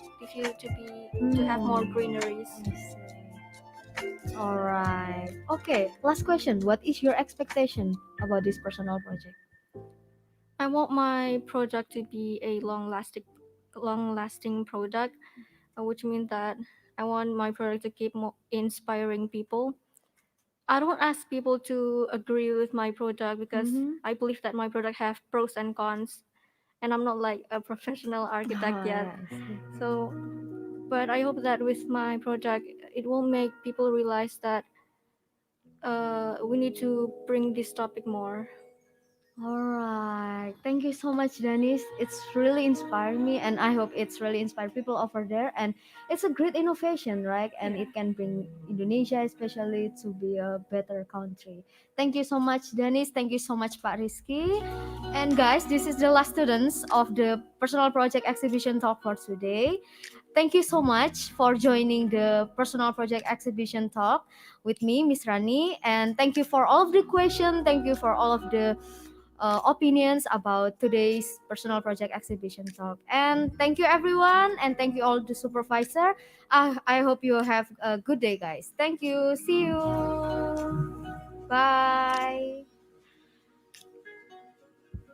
to have more Hmm, greeneries. I see. All right. Okay, last question. What is your expectation about this personal project? I want my project to be a long lasting product, which means that I want my product to keep inspiring people. I don't ask people to agree with my product because Mm-hmm. I believe that my product have pros and cons, and I'm not like a professional architect Oh, yet. yeah, I see. So, but I hope that with my project, it will make people realize that we need to bring this topic more. All right. Thank you so much, Dennis. It's really inspired me, and I hope it's really inspired people over there. And it's a great innovation, right? And Yeah. it can bring Indonesia, especially, to be a better country. Thank you so much, Dennis. Thank you so much, Pak Rizky. And guys, this is the last students of the personal project exhibition talk for today. Thank you so much for joining the personal project exhibition talk with me, Miss Rani. And thank you for all of the questions. Thank you for all of the opinions about today's personal project exhibition talk. And thank you, everyone. And thank you all the supervisor. I hope you have a good day, guys. Thank you. See you.